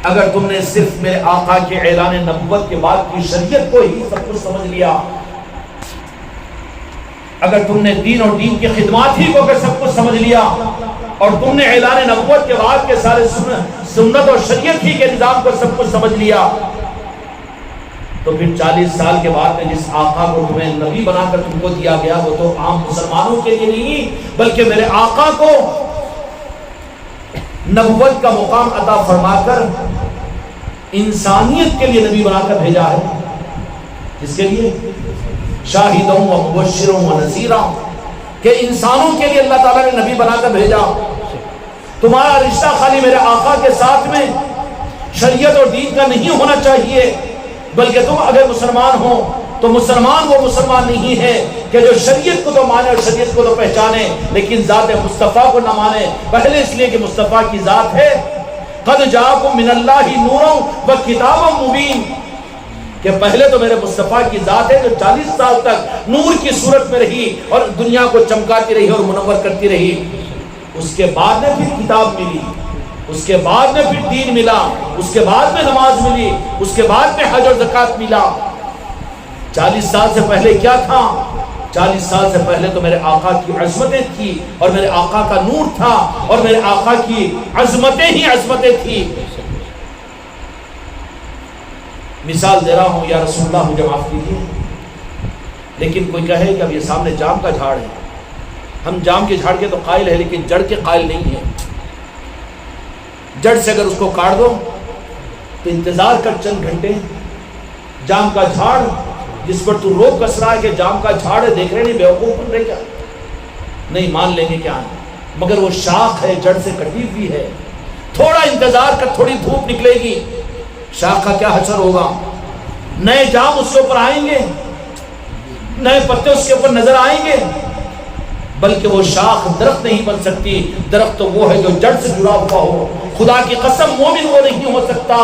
اگر تم نے صرف میرے آقا کے اعلان نبوت کے بعد کی شریعت کو ہی سب کچھ سمجھ لیا، اگر تم نے دین اور دین کی خدمات ہی کو اگر سب کچھ سمجھ لیا، اور تم نے اعلان نبوت کے بعد کے سارے سنت اور شریعت ہی کے نظام کو سب کچھ سمجھ لیا، تو پھر 40 سال کے بعد میں جس آقا کو تمہیں نبی بنا کر تم کو دیا گیا وہ تو عام مسلمانوں کے لیے نہیں بلکہ میرے آقا کو نبوت کا مقام عطا فرما کر انسانیت کے لیے نبی بنا کر بھیجا ہے. کس کے لیے؟ شاہدوں و مبشروں و نذیروں، کہ انسانوں کے لیے اللہ تعالیٰ نے نبی بنا کر بھیجا. تمہارا رشتہ خالی میرے آقا کے ساتھ میں شریعت اور دین کا نہیں ہونا چاہیے، بلکہ تم اگر مسلمان ہو تو مسلمان وہ مسلمان نہیں ہے کہ جو شریعت کو تو مانے اور شریعت کو تو پہچانے لیکن ذات مصطفیٰ کو نہ مانے. پہلے اس لیے کہ مصطفیٰ کی ذات ہے قد جاءکم من اللہ نور و کتاب مبین، کہ پہلے تو میرے مصطفیٰ کی ذات ہے جو 40 سال تک نور کی صورت میں رہی اور دنیا کو چمکاتی رہی اور منور کرتی رہی. اس کے بعد میں پھر کتاب ملی، اس کے بعد میں پھر دین ملا، اس کے بعد میں نماز ملی، اس کے بعد میں حج اور زکوٰۃ ملا. 40 سال سے پہلے کیا تھا؟ 40 سال سے پہلے تو میرے آقا کی عظمتیں تھی اور میرے آقا کا نور تھا اور میرے آقا کی عظمتیں ہی عظمتیں تھی. مثال دے رہا ہوں یا رسول اللہ مجھے معاف کیجیے، لیکن کوئی کہے کہ اب یہ سامنے جام کا جھاڑ ہے، ہم جام کے جھاڑ کے تو قائل ہے لیکن جڑ کے قائل نہیں ہیں. جڑ سے اگر اس کو کاٹ دو تو انتظار کر چند گھنٹے، جام کا جھاڑ جس پر تو روک کس رہا ہے کہ جام کا جھاڑ ہے، دیکھ رہے نہیں بیوقوف بن رہے کیا؟ نہیں مان لیں گے کیا ہے، مگر وہ شاخ ہے جڑ سے کٹی ہوئی ہے. تھوڑا انتظار کر، تھوڑی دھوپ نکلے گی، شاخ کا کیا حشر ہوگا؟ نئے جام اس کے اوپر آئیں گے، نئے پتے اس کے اوپر نظر آئیں گے، بلکہ وہ شاخ درخت نہیں بن سکتی. درخت تو وہ ہے جو جڑ سے جڑا ہوا ہو. خدا کی قسم مومن وہ نہیں ہو سکتا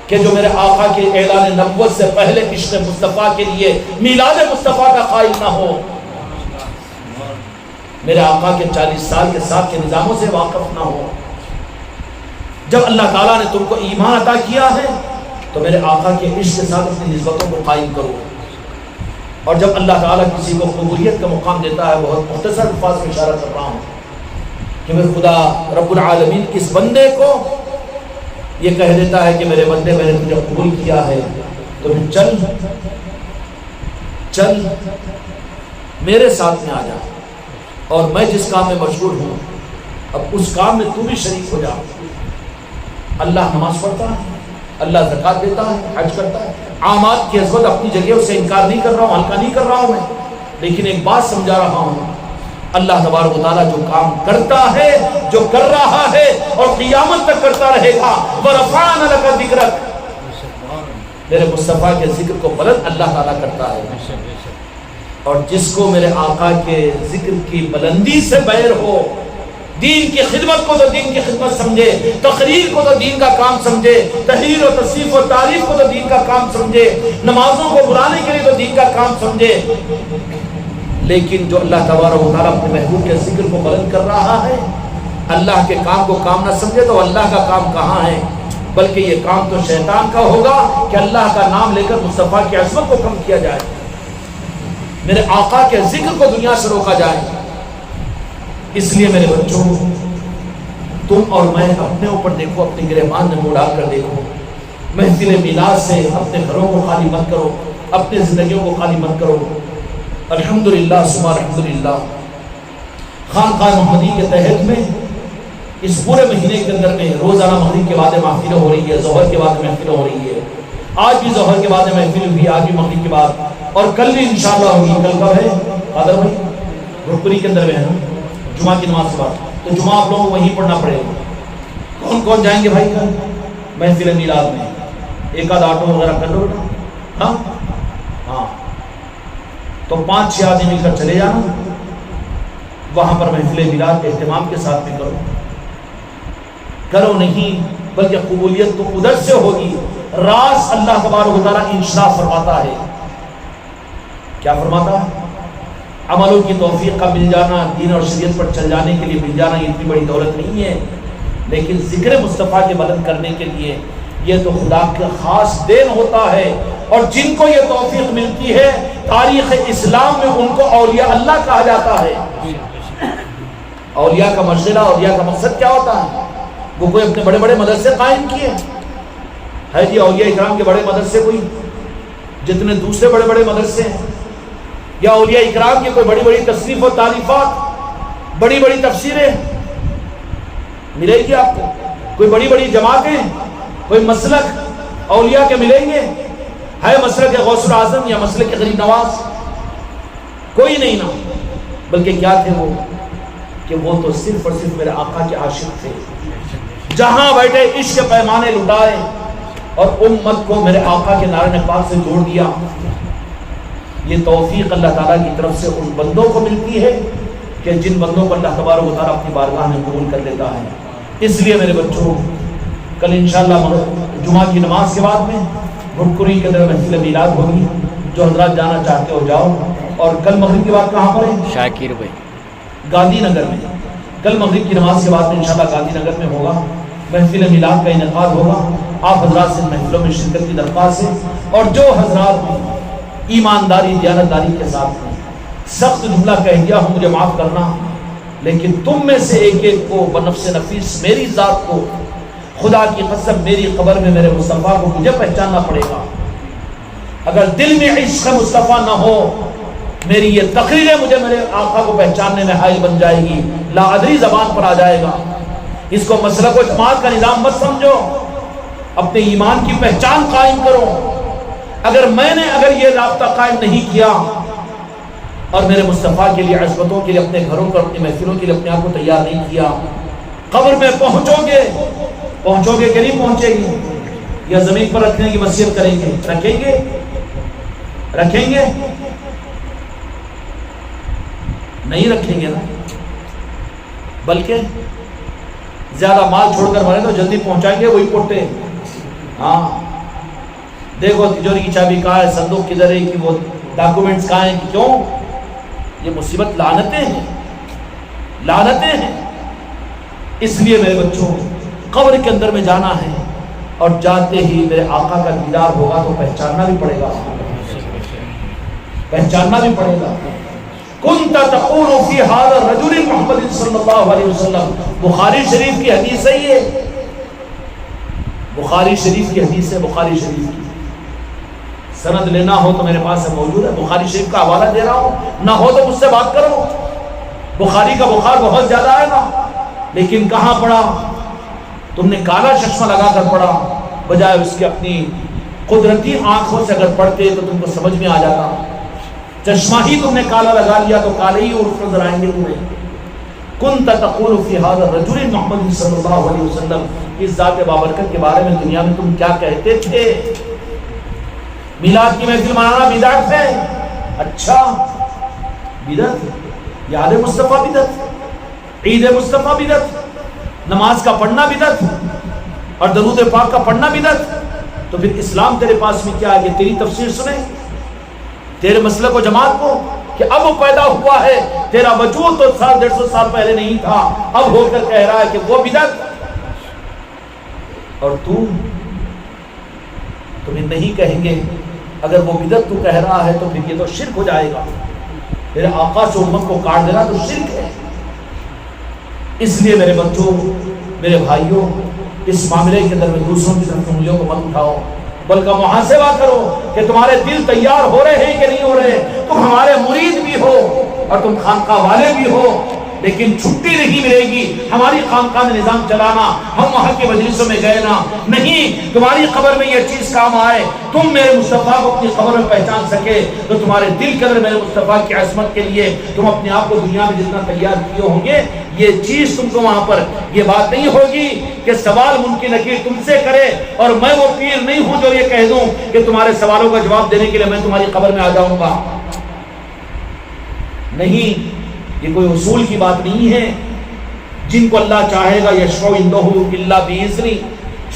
کہ جو میرے آقا کے اعلان نبوت سے پہلے عشق مصطفیٰ کے لیے میلاد مصطفیٰ کا قائل نہ ہو، میرے آقا کے 40 سال کے ساتھ کے نظاموں سے واقف نہ ہو. جب اللہ تعالیٰ نے تم کو ایمان عطا کیا ہے تو میرے آقا کے عشق کے ساتھ اپنی نسبتوں کو قائم کرو. اور جب اللہ تعالیٰ کسی کو قبولیت کا مقام دیتا ہے، بہت مختصر الفاظ میں اشارہ کر رہا ہوں کہ میرے خدا رب العالمین اس بندے کو یہ کہہ دیتا ہے کہ میرے بندے میں نے تجھے قبول کیا ہے تو پھر چل میرے ساتھ میں آ جا، اور میں جس کام میں مشغول ہوں اب اس کام میں تو بھی شریک ہو جا. اللہ نماز پڑھتا ہے، اللہ زکوٰۃ دیتا ہے، حج کرتا ہے، اعمال کی عظمت اپنی جگہ اس سے انکار نہیں کر رہا ہوں، ہلکا نہیں کر رہا ہوں میں، لیکن ایک بات سمجھا رہا ہوں، اللہ تبارک و تعالیٰ جو کام کرتا ہے، جو کر رہا ہے اور قیامت تک کرتا رہے گا، وَرَفَعْنَا لَكَ ذِكْرَكَ، میرے مصطفیٰ کے ذکر کو بلند اللہ تعالیٰ کرتا ہے. اور جس کو میرے آقا کے ذکر کی بلندی سے بیر ہو، دین کی خدمت کو تو دین کی خدمت سمجھے، تقریر کو تو دین کا کام سمجھے، تحریر و تصنیف و تعریف کو تو دین کا کام سمجھے، نمازوں کو بلانے کے لیے تو دین کا کام سمجھے، لیکن جو اللہ تبارک و تعالیٰ اپنے محبوب کے ذکر کو بلند کر رہا ہے، اللہ کے کام کو کام نہ سمجھے تو اللہ کا کام کہاں ہے؟ بلکہ یہ کام تو شیطان کا ہوگا کہ اللہ کا نام لے کر مصطفیٰ کی عظمت کو کم کیا جائے، میرے آقا کے ذکر کو دنیا سے روکا جائے. اس لیے میرے بچوں، تم اور میں اپنے اوپر دیکھو، اپنے گریبان میں منہ ڈال کر دیکھو. محفل میلاد سے اپنے گھروں کو خالی مت کرو، اپنے زندگیوں کو خالی مت کرو. الحمدللہ ثم الحمدللہ، خانقاہ محمدی کے تحت میں اس پورے مہینے کے اندر میں روزانہ مغرب کے بعد محفل ہو رہی ہے، ظہر کے بعد محفل ہو رہی ہے. آج بھی ظہر کے بعد محفل ہوئی، آج بھی مغرب کے بعد، اور کل بھی انشاءاللہ ہوگی. کل کب ہے قادر بھائی؟ رکپری کے اندر میں ہے نا، جمعہ کی نماز کے بعد. تو جمعہ آپ لوگوں کو وہیں پڑھنا پڑے گا. کون کون جائیں گے بھائی کل محفل میلاد میں؟ ایک آدھ آٹو وغیرہ کر لو بیٹا. ہاں تو 5-6 آدمی مل کر چلے جانا، وہاں پر محفل میلاد اہتمام کے ساتھ میں کرو نہیں، بلکہ قبولیت تو ادھر سے ہوگی. راز اللہ تبارک و تعالیٰ انشاء فرماتا ہے. کیا فرماتا ہے؟ عملوں کی توفیق کا مل جانا، دین اور شریعت پر چل جانے کے لیے مل جانا، یہ اتنی بڑی دولت نہیں ہے. لیکن ذکر مصطفیٰ کے بلند کرنے کے لیے یہ تو خدا کا خاص دین ہوتا ہے، اور جن کو یہ توفیق ملتی ہے تاریخ اسلام میں ان کو اولیاء اللہ کہا جاتا ہے۔ اولیاء کا مشغلہ، اولیاء کا مقصد کیا ہوتا ہے؟ وہ کوئی اپنے بڑے بڑے مدرسے قائم کیے ہے جی، اولیاء اکرام کے بڑے مدرسے کوئی جتنے دوسرے بڑے بڑے مدرسے ہیں، یا اولیاء اکرام کی کوئی بڑی بڑی تصنیف و تالیفات، بڑی بڑی تفسیریں ملے گی آپ کو؟ کوئی بڑی بڑی جماعتیں، کوئی مسلک اولیاء کے ملیں گے؟ ہے مسلک غوث الاعظم یا مسلک غریب نواز؟ کوئی نہیں نا۔ بلکہ کیا تھے وہ کہ وہ تو صرف اور صرف میرے آقا کے عاشق تھے، جہاں بیٹھے عشق کے پیمانے لٹائے اور امت کو میرے آقا کے نعرہ پاک سے جوڑ دیا۔ یہ توفیق اللہ تعالیٰ کی طرف سے ان بندوں کو ملتی ہے کہ جن بندوں کو اللہ تبارک و تعالیٰ اپنی بارگاہ میں قبول کر لیتا ہے۔ اس لیے میرے بچوں، کل انشاءاللہ جمعہ کی نماز کے بعد میں بھٹکری کے اندر محفل میلاد ہوگی، جو حضرات جانا چاہتے ہو جاؤ۔ اور کل مغرب کے بعد کہاں پر ہے؟
شاکر بھائی
گاندھی نگر میں۔ کل مغرب کی نماز کے بعد میں انشاءاللہ گاندھی نگر میں ہوگا، محفل میلاد کا انعقاد ہوگا۔ آپ حضرات سے محفلوں میں شرکت کی درخواست ہے، اور جو حضرات ایمانداری دیانتداری کے ساتھ ہیں، سخت جملہ کہہ دیا ہوں مجھے معاف کرنا، لیکن تم میں سے ایک ایک کو بنفس نفیس میری ذات کو، خدا کی قسم میری قبر میں میرے مصطفیٰ کو مجھے پہچاننا پڑے گا۔ اگر دل میں عشق مصطفیٰ نہ ہو، میری یہ تقریریں مجھے میرے آقا کو پہچاننے میں حائل بن جائے گی، لا ادری زبان پر آ جائے گا۔ اس کو مسلک و جماعت کا نظام مت سمجھو، اپنے ایمان کی پہچان قائم کرو۔ اگر یہ رابطہ قائم نہیں کیا اور میرے مصطفیٰ کے لیے عصمتوں کے لیے اپنے گھروں پر اپنی محفلوں کے لیے اپنے آپ کو تیار نہیں کیا، قبر میں پہنچو گے کہ نہیں پہنچے گی؟ یا زمین پر رکھنے کی وصیت کریں گے؟ رکھیں گے نہیں رکھیں گے نا، بلکہ زیادہ مال چھوڑ کر مرے تو جلدی پہنچائیں گے وہی پٹے۔ ہاں دیکھو تجوری کی چابی کہاں ہے، صندوق کدھر ہے، کہ وہ ڈاکومنٹس کہاں ہیں، کیوں؟ یہ مصیبت لعنتیں ہیں۔ اس لیے میرے بچوں، قبر کے اندر میں جانا ہے، اور جاتے ہی میرے آقا کا دیدار ہوگا تو پہچاننا بھی پڑے گا۔ کنت تقول فی هذا الرجل محمد صلی اللہ علیہ وسلم، بخاری شریف کی حدیث ہے یہ، بخاری شریف کی حدیث ہے، بخاری شریف کی سند لینا ہو تو میرے پاس موجود ہے، بخاری شریف کا حوالہ دے رہا ہوں، نہ ہو تو مجھ سے بات کرو۔ بخاری کا بخار بہت زیادہ ہے نا، لیکن کہاں پڑھا تم نے؟ کالا چشمہ لگا کر پڑھا، بجائے اس کے اپنی قدرتی آنکھوں سے اگر پڑھتے تو تم کو سمجھ میں آ جاتا۔ چشمہ ہی تم نے کالا لگا لیا تو کالے ہی عرف نظر آئیں گے تمہیں۔ کنت تقول فی هذا الرجل محمد صلی اللہ علیہ وسلم، اس ذات بابرکت کے بارے میں دنیا میں تم کیا کہتے تھے؟ میلاد کی محفل منانا بدعت ہے؟ اچھا بدعت، یاد مصطفیٰ بدعت، عید مصطفیٰ بدعت، نماز کا پڑھنا بدعت، اور درود پاک کا پڑھنا بدعت، تو پھر اسلام تیرے پاس میں کیا ہے؟ تیری تفسیر سنیں تیرے مسلک و جماعت کو، کہ اب وہ پیدا ہوا ہے، تیرا وجود تو 150 سال پہلے نہیں تھا، اب ہو کر کہہ رہا ہے کہ وہ بدعت، اور تمہیں نہیں کہیں گے اگر وہ بدعت تو کہہ رہا ہے تو پھر یہ تو شرک ہو جائے گا، میرے آقا سے امت کو کاٹ دینا تو شرک ہے۔ اس لیے میرے بچوں، میرے بھائیوں، اس معاملے کے اندر میں دوسروں کی طرف انگلیوں کو مت اٹھاؤ، بلکہ محاسبہ کرو کہ تمہارے دل تیار ہو رہے ہیں کہ نہیں ہو رہے۔ تم ہمارے مرید بھی ہو اور تم خانقاہ والے بھی ہو، لیکن چھٹی نہیں ملے گی ہماری خانقاہ میں نظام چلانا، ہم وہاں کے مجلسوں میں گئے نا، نہیں تمہاری قبر میں یہ چیز کام آئے، تم میرے مصطفیٰ کو اپنی قبر میں پہچان سکے تو تمہارے دل کے اندر میرے مصطفیٰ کی عصمت کے لیے تم اپنے آپ کو دنیا میں جتنا تیار کیے ہوں گے، یہ چیز تم کو وہاں پر یہ بات نہیں ہوگی کہ سوال منکر نکیر تم سے کرے اور میں وہ پیر نہیں ہوں جو یہ کہہ دوں کہ تمہارے سوالوں کا جواب دینے کے لیے میں تمہاری قبر میں آ جاؤں گا۔ نہیں، یہ کوئی اصول کی بات نہیں ہے۔ جن کو اللہ چاہے گا یشفع عنہ الا باذنہ،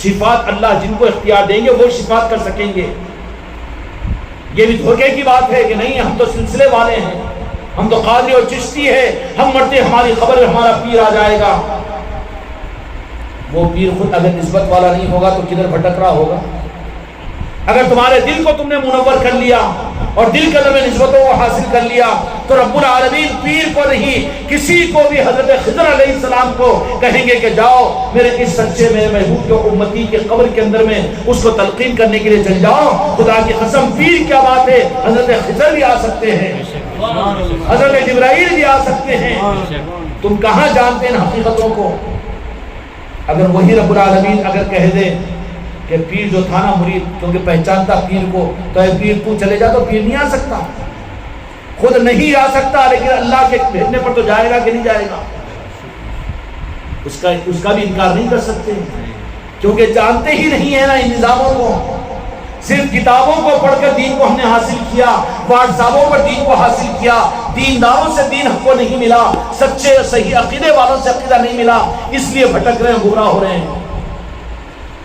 صفات اللہ جن کو اختیار دیں گے وہ صفات کر سکیں گے۔ یہ بھی دھوکے کی بات ہے کہ نہیں ہم تو سلسلے والے ہیں، ہم تو قادری اور چشتی ہے، ہم مرتے ہماری قبر میں ہمارا پیر آ جائے گا۔ وہ پیر خود اگر نسبت والا نہیں ہوگا تو کدھر بھٹک رہا ہوگا؟ اگر تمہارے دل کو تم نے منور کر لیا اور دل کے اندر میں نسبتوں کو حاصل کر لیا تو رب العالمین پیر کو نہیں کسی کو بھی حضرت خضر علیہ السلام کو کہیں گے کہ جاؤ میرے اس سچے میرے محبوب کے امتی کے قبر کے اندر میں اس کو تلقین کرنے کے لیے چل جاؤ۔ خدا کی قسم پیر کیا بات ہے، حضرت خضر بھی آ سکتے ہیں، حضرت جبرائیل بھی آ سکتے ہیں، تم کہاں جانتے ہیں حقیقتوں کو؟ اگر وہی رب العالمین اگر کہہ دے کہ پیر جو تھا نا مرید کیونکہ پہچانتا پیر کو، تو اے پیر تو چلے جا، تو پیر نہیں آ سکتا، خود نہیں آ سکتا، لیکن اللہ کے بھیجنے پر تو جائے گا کہ نہیں جائے گا؟ اس کا بھی انکار نہیں کر سکتے، کیونکہ جانتے ہی نہیں ہے نا ان نظاموں کو۔ صرف کتابوں کو پڑھ کر دین کو ہم نے حاصل کیا، واٹسابوں پر دین کو حاصل کیا، دینداروں سے دین ہم کو نہیں ملا، سچے صحیح عقیدے والوں سے عقیدہ نہیں ملا، اس لیے بھٹک رہے ہیں، گمراہ ہو رہے ہیں۔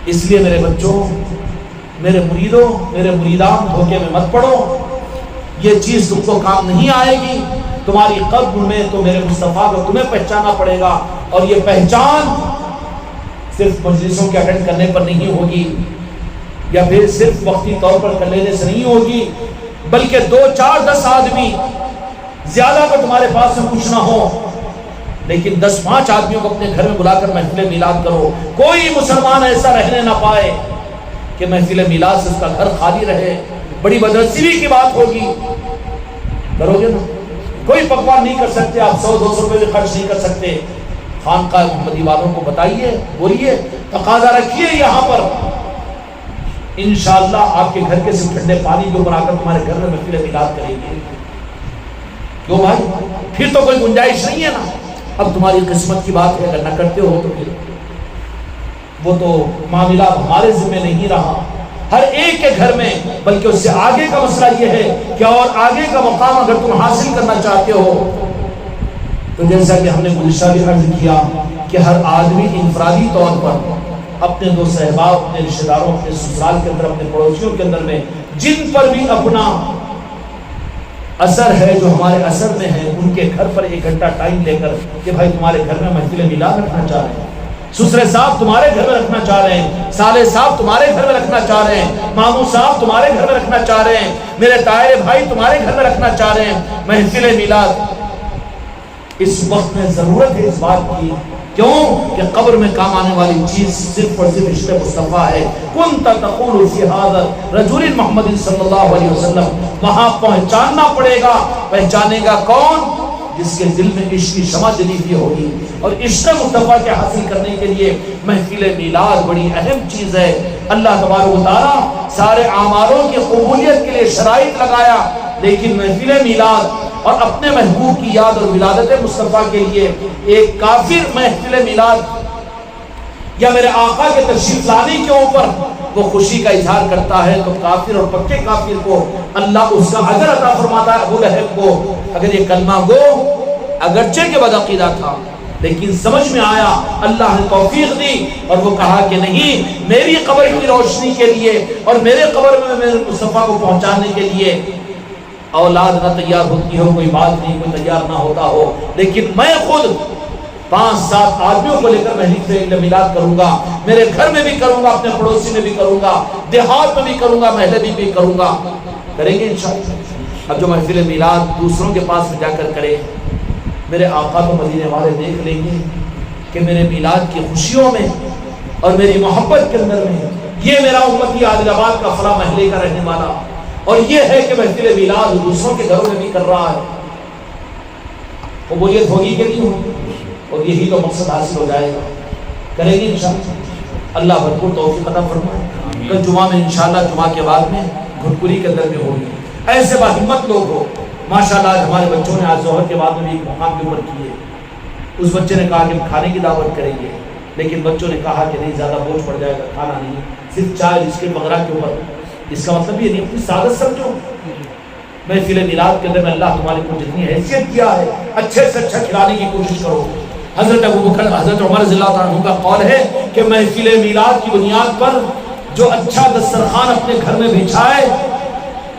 اس لیے میرے بچوں، میرے مریدوں، میرے مریدان، دھوکے میں مت پڑو، یہ چیز تم کو کام نہیں آئے گی۔ تمہاری قلب میں تو میرے مصطفیٰ کو تمہیں پہچانا پڑے گا، اور یہ پہچان صرف مجلسوں کے اٹینڈ کرنے پر نہیں ہوگی، یا پھر صرف وقتی طور پر کر لینے سے نہیں ہوگی، بلکہ 2 4 10 آدمی زیادہ کو تمہارے پاس میں کچھ نہ ہو، لیکن 10 5 آدمیوں کو اپنے گھر میں بلا کر محفل میلاد کرو۔ کوئی مسلمان ایسا رہنے نہ پائے کہ محفل میلاد سے اس کا گھر خالی رہے، بڑی بدنصیبی کی بات ہوگی۔ کرو گے نا؟ کوئی پکوان نہیں کر سکتے آپ، 100 200 روپے بھی خرچ نہیں کر سکتے، خانقاہ محمدی والوں کو بتائیے، بولیے، تقاضا رکھیے یہاں پر، انشاءاللہ آپ کے گھر کے صرف ٹھنڈے پانی کے اوپر آ کر تمہارے گھر میں محفل میلاد کریں گے۔ کیوں بھائی؟ پھر تو کوئی گنجائش نہیں ہے نا۔ اب تمہاری قسمت کی بات ہے، اگر نہ کرتے ہو تو پھر وہ تو معاملہ ہمارے ذمہ نہیں رہا، ہر ایک کے گھر میں، بلکہ اس سے آگے کا مسئلہ یہ ہے کہ اور آگے کا مقام اگر تم حاصل کرنا چاہتے ہو تو جیسا کہ ہم نے گزشتہ بھی عرض کیا کہ ہر آدمی انفرادی طور پر اپنے دوست احباب، اپنے رشتہ داروں، اپنے سسرال کے اندر، اپنے پڑوسیوں کے اندر میں جن پر بھی اپنا اثر ہے، جو ہمارے اثر میں ہے، ان کے گھر پر 1 گھنٹہ ٹائم لے کر کہ بھائی تمہارے گھر میں محفل میلاد رکھنا چاہ رہے ہیں، سسرے صاحب تمہارے گھر میں رکھنا چاہ رہے ہیں، سالے صاحب تمہارے گھر میں رکھنا چاہ رہے ہیں، ماموں صاحب تمہارے گھر میں رکھنا چاہ رہے ہیں، میرے تائے بھائی تمہارے گھر میں رکھنا چاہ رہے ہیں محفل میلاد۔ اس وقت میں ضرورت ہے اس بات کی، کیوں کہ قبر میں کام آنے والی چیز صرف اور صرف عشق مصطفیٰ ہے۔ کنت تقول فی ھذا رجل محمد صلی اللہ علیہ وسلم، وہاں پہچاننا پڑے گا، پہچانے گا کون؟ جس کے دل میں عشق کی شمع جلی ہوئی ہوگی۔ اور عشق مصطفیٰ کے حاصل کرنے کے لیے محفل میلاد بڑی اہم چیز ہے۔ اللہ تبارک و تعالیٰ سارے اعمالوں کی قبولیت کے لیے شرائط لگایا، لیکن محفل میلاد اور اپنے محبوب کی یاد اور ولادت مصطفیٰ کے لیے ایک کافر محفل میلاد یا میرے آقا کے تشریف لانے کے اوپر وہ خوشی کا اظہار کرتا ہے تو کافر اور پکے کافر کو اللہ اس کا اجر عطا فرماتا ہے۔ ابو لہب کو اگر یہ کلمہ گو اگرچہ کہ بدعقیدہ تھا لیکن سمجھ میں آیا، اللہ نے توفیق دی اور وہ کہا کہ نہیں، میری قبر کی روشنی کے لیے اور میرے قبر میں میرے مصطفیٰ کو پہنچانے کے لیے اولاد نہ تیار ہوتی ہو، کوئی بات نہیں، کوئی تیار نہ ہوتا ہو، لیکن میں خود 5 7 آدمیوں کو لے کر محفل میلاد کروں گا، میرے گھر میں بھی کروں گا، اپنے پڑوسی میں بھی کروں گا، دیہات میں بھی کروں گا، محلے میں بھی کروں گا، کریں گے انشاءاللہ۔ اب جو محفل میلاد دوسروں کے پاس میں جا کر کرے، میرے آقا تو مدینے والے دیکھ لیں گے کہ میرے میلاد کی خوشیوں میں اور میری محبت کے اندر میں یہ میرا امتی عادل آباد کا فلاں محلے کا رہنے والا، اور یہ ہے کہ محفل میلاد دوسروں کے گھروں میں بھی کر رہا ہے، قبولیت ہوگی کہ نہیں ہوگی؟ اور یہی تو مقصد حاصل ہو جائے گا، کریں گے انشاءاللہ۔ اللہ بھرپور توفیق عطا فرمائے۔ کل جمعہ میں انشاءاللہ، جمعہ کے بعد میں گھٹکلی کے اندر میں ہوگی، ایسے باہمت لوگ ہو ماشاءاللہ۔ ہمارے بچوں نے آج ظہر کے بعد میں بھی ایک مقام کے اوپر کیے، اس بچے نے کہا کہ ہم کھانے کی دعوت کریں گے، لیکن بچوں نے کہا کہ نہیں، زیادہ بوجھ پڑ جائے گا، کھانا نہیں، صرف چائے بسکٹ وغیرہ کے اوپر۔ اس کا مطلب یہ نہیں، اپنی سعادت سمجھو۔ محفل میلاد کے اندر میں اللہ تمہاری کو جتنی حیثیت کیا ہے اچھے سے اچھا کھلانے کی کوشش کرو۔ حضرت ابوبکر، حضرت عمر رضی اللہ تعالیٰ عنہ کا قول ہے کہ محفل میلاد کی بنیاد پر جو اچھا دسترخوان اپنے گھر میں بچھائے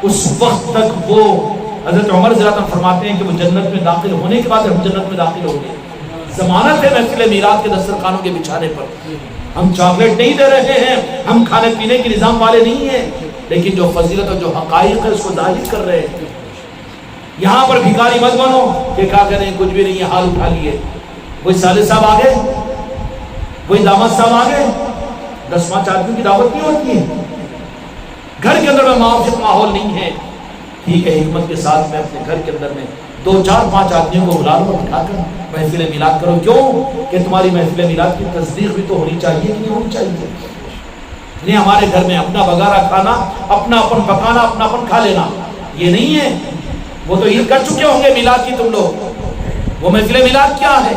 اس وقت تک وہ، حضرت عمر رضی اللہ عنہ فرماتے ہیں کہ وہ جنت میں داخل ہونے کے بعد ہم جنت میں داخل ہوں گے، ضمانت ہے محفل میلاد کے دسترخوانوں کے بچھانے پر۔ ہم چاکلیٹ نہیں دے رہے ہیں، ہم کھانے پینے کے نظام والے نہیں ہیں، لیکن جو فضیلت اور جو حقائق ہے اس کو ظاہر کر رہے ہیں۔ یہاں پر بھکاری مت بنو کہ کیا کریں کچھ بھی نہیں ہے، حال اٹھا لیے۔ کوئی سالے صاحب آگے، کوئی داماد صاحب آگے، 10 آدمیوں کی دعوت نہیں ہوتی ہے، گھر کے اندر میں موافق ماحول نہیں ہے، ٹھیک ہے، حکمت کے ساتھ میں اپنے گھر کے اندر میں 2 4 5 آدمیوں کو بلا لو، بٹھا کر محفل میلاد کرو۔ کیوں کہ تمہاری محفل میلاد کی تصدیق بھی تو ہونی چاہیے کہ نہیں ہونی چاہیے؟ نہیں ہمارے گھر میں اپنا بگارا کھانا، اپنا اپن پکانا، اپنا اپن کھا لینا، یہ نہیں ہے۔ وہ تو عید کر چکے ہوں گے میلاد کی تم لوگ، وہ محفل میلاد کیا ہے؟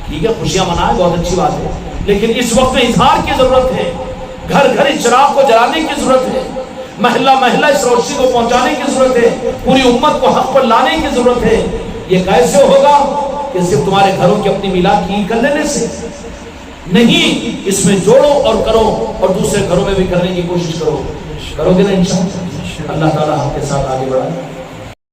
ٹھیک ہے، خوشیاں منائیں، بہت اچھی بات ہے، لیکن اس وقت میں اظہار کی ضرورت ہے، گھر گھر اس چراغ کو جلانے کی ضرورت ہے، محلہ محلہ اس روشنی کو پہنچانے کی ضرورت ہے، پوری امت کو حق پر لانے کی ضرورت ہے۔ یہ کیسے ہوگا؟ کہ صرف تمہارے گھروں کی اپنی میلاد کی کر لینے سے نہیں، اس میں جوڑو اور کرو، اور دوسرے گھروں میں بھی کرنے کی کوشش کرو، کرو گے نا انشاءاللہ؟ اللہ تعالیٰ ہم کے ساتھ آگے بڑھائے۔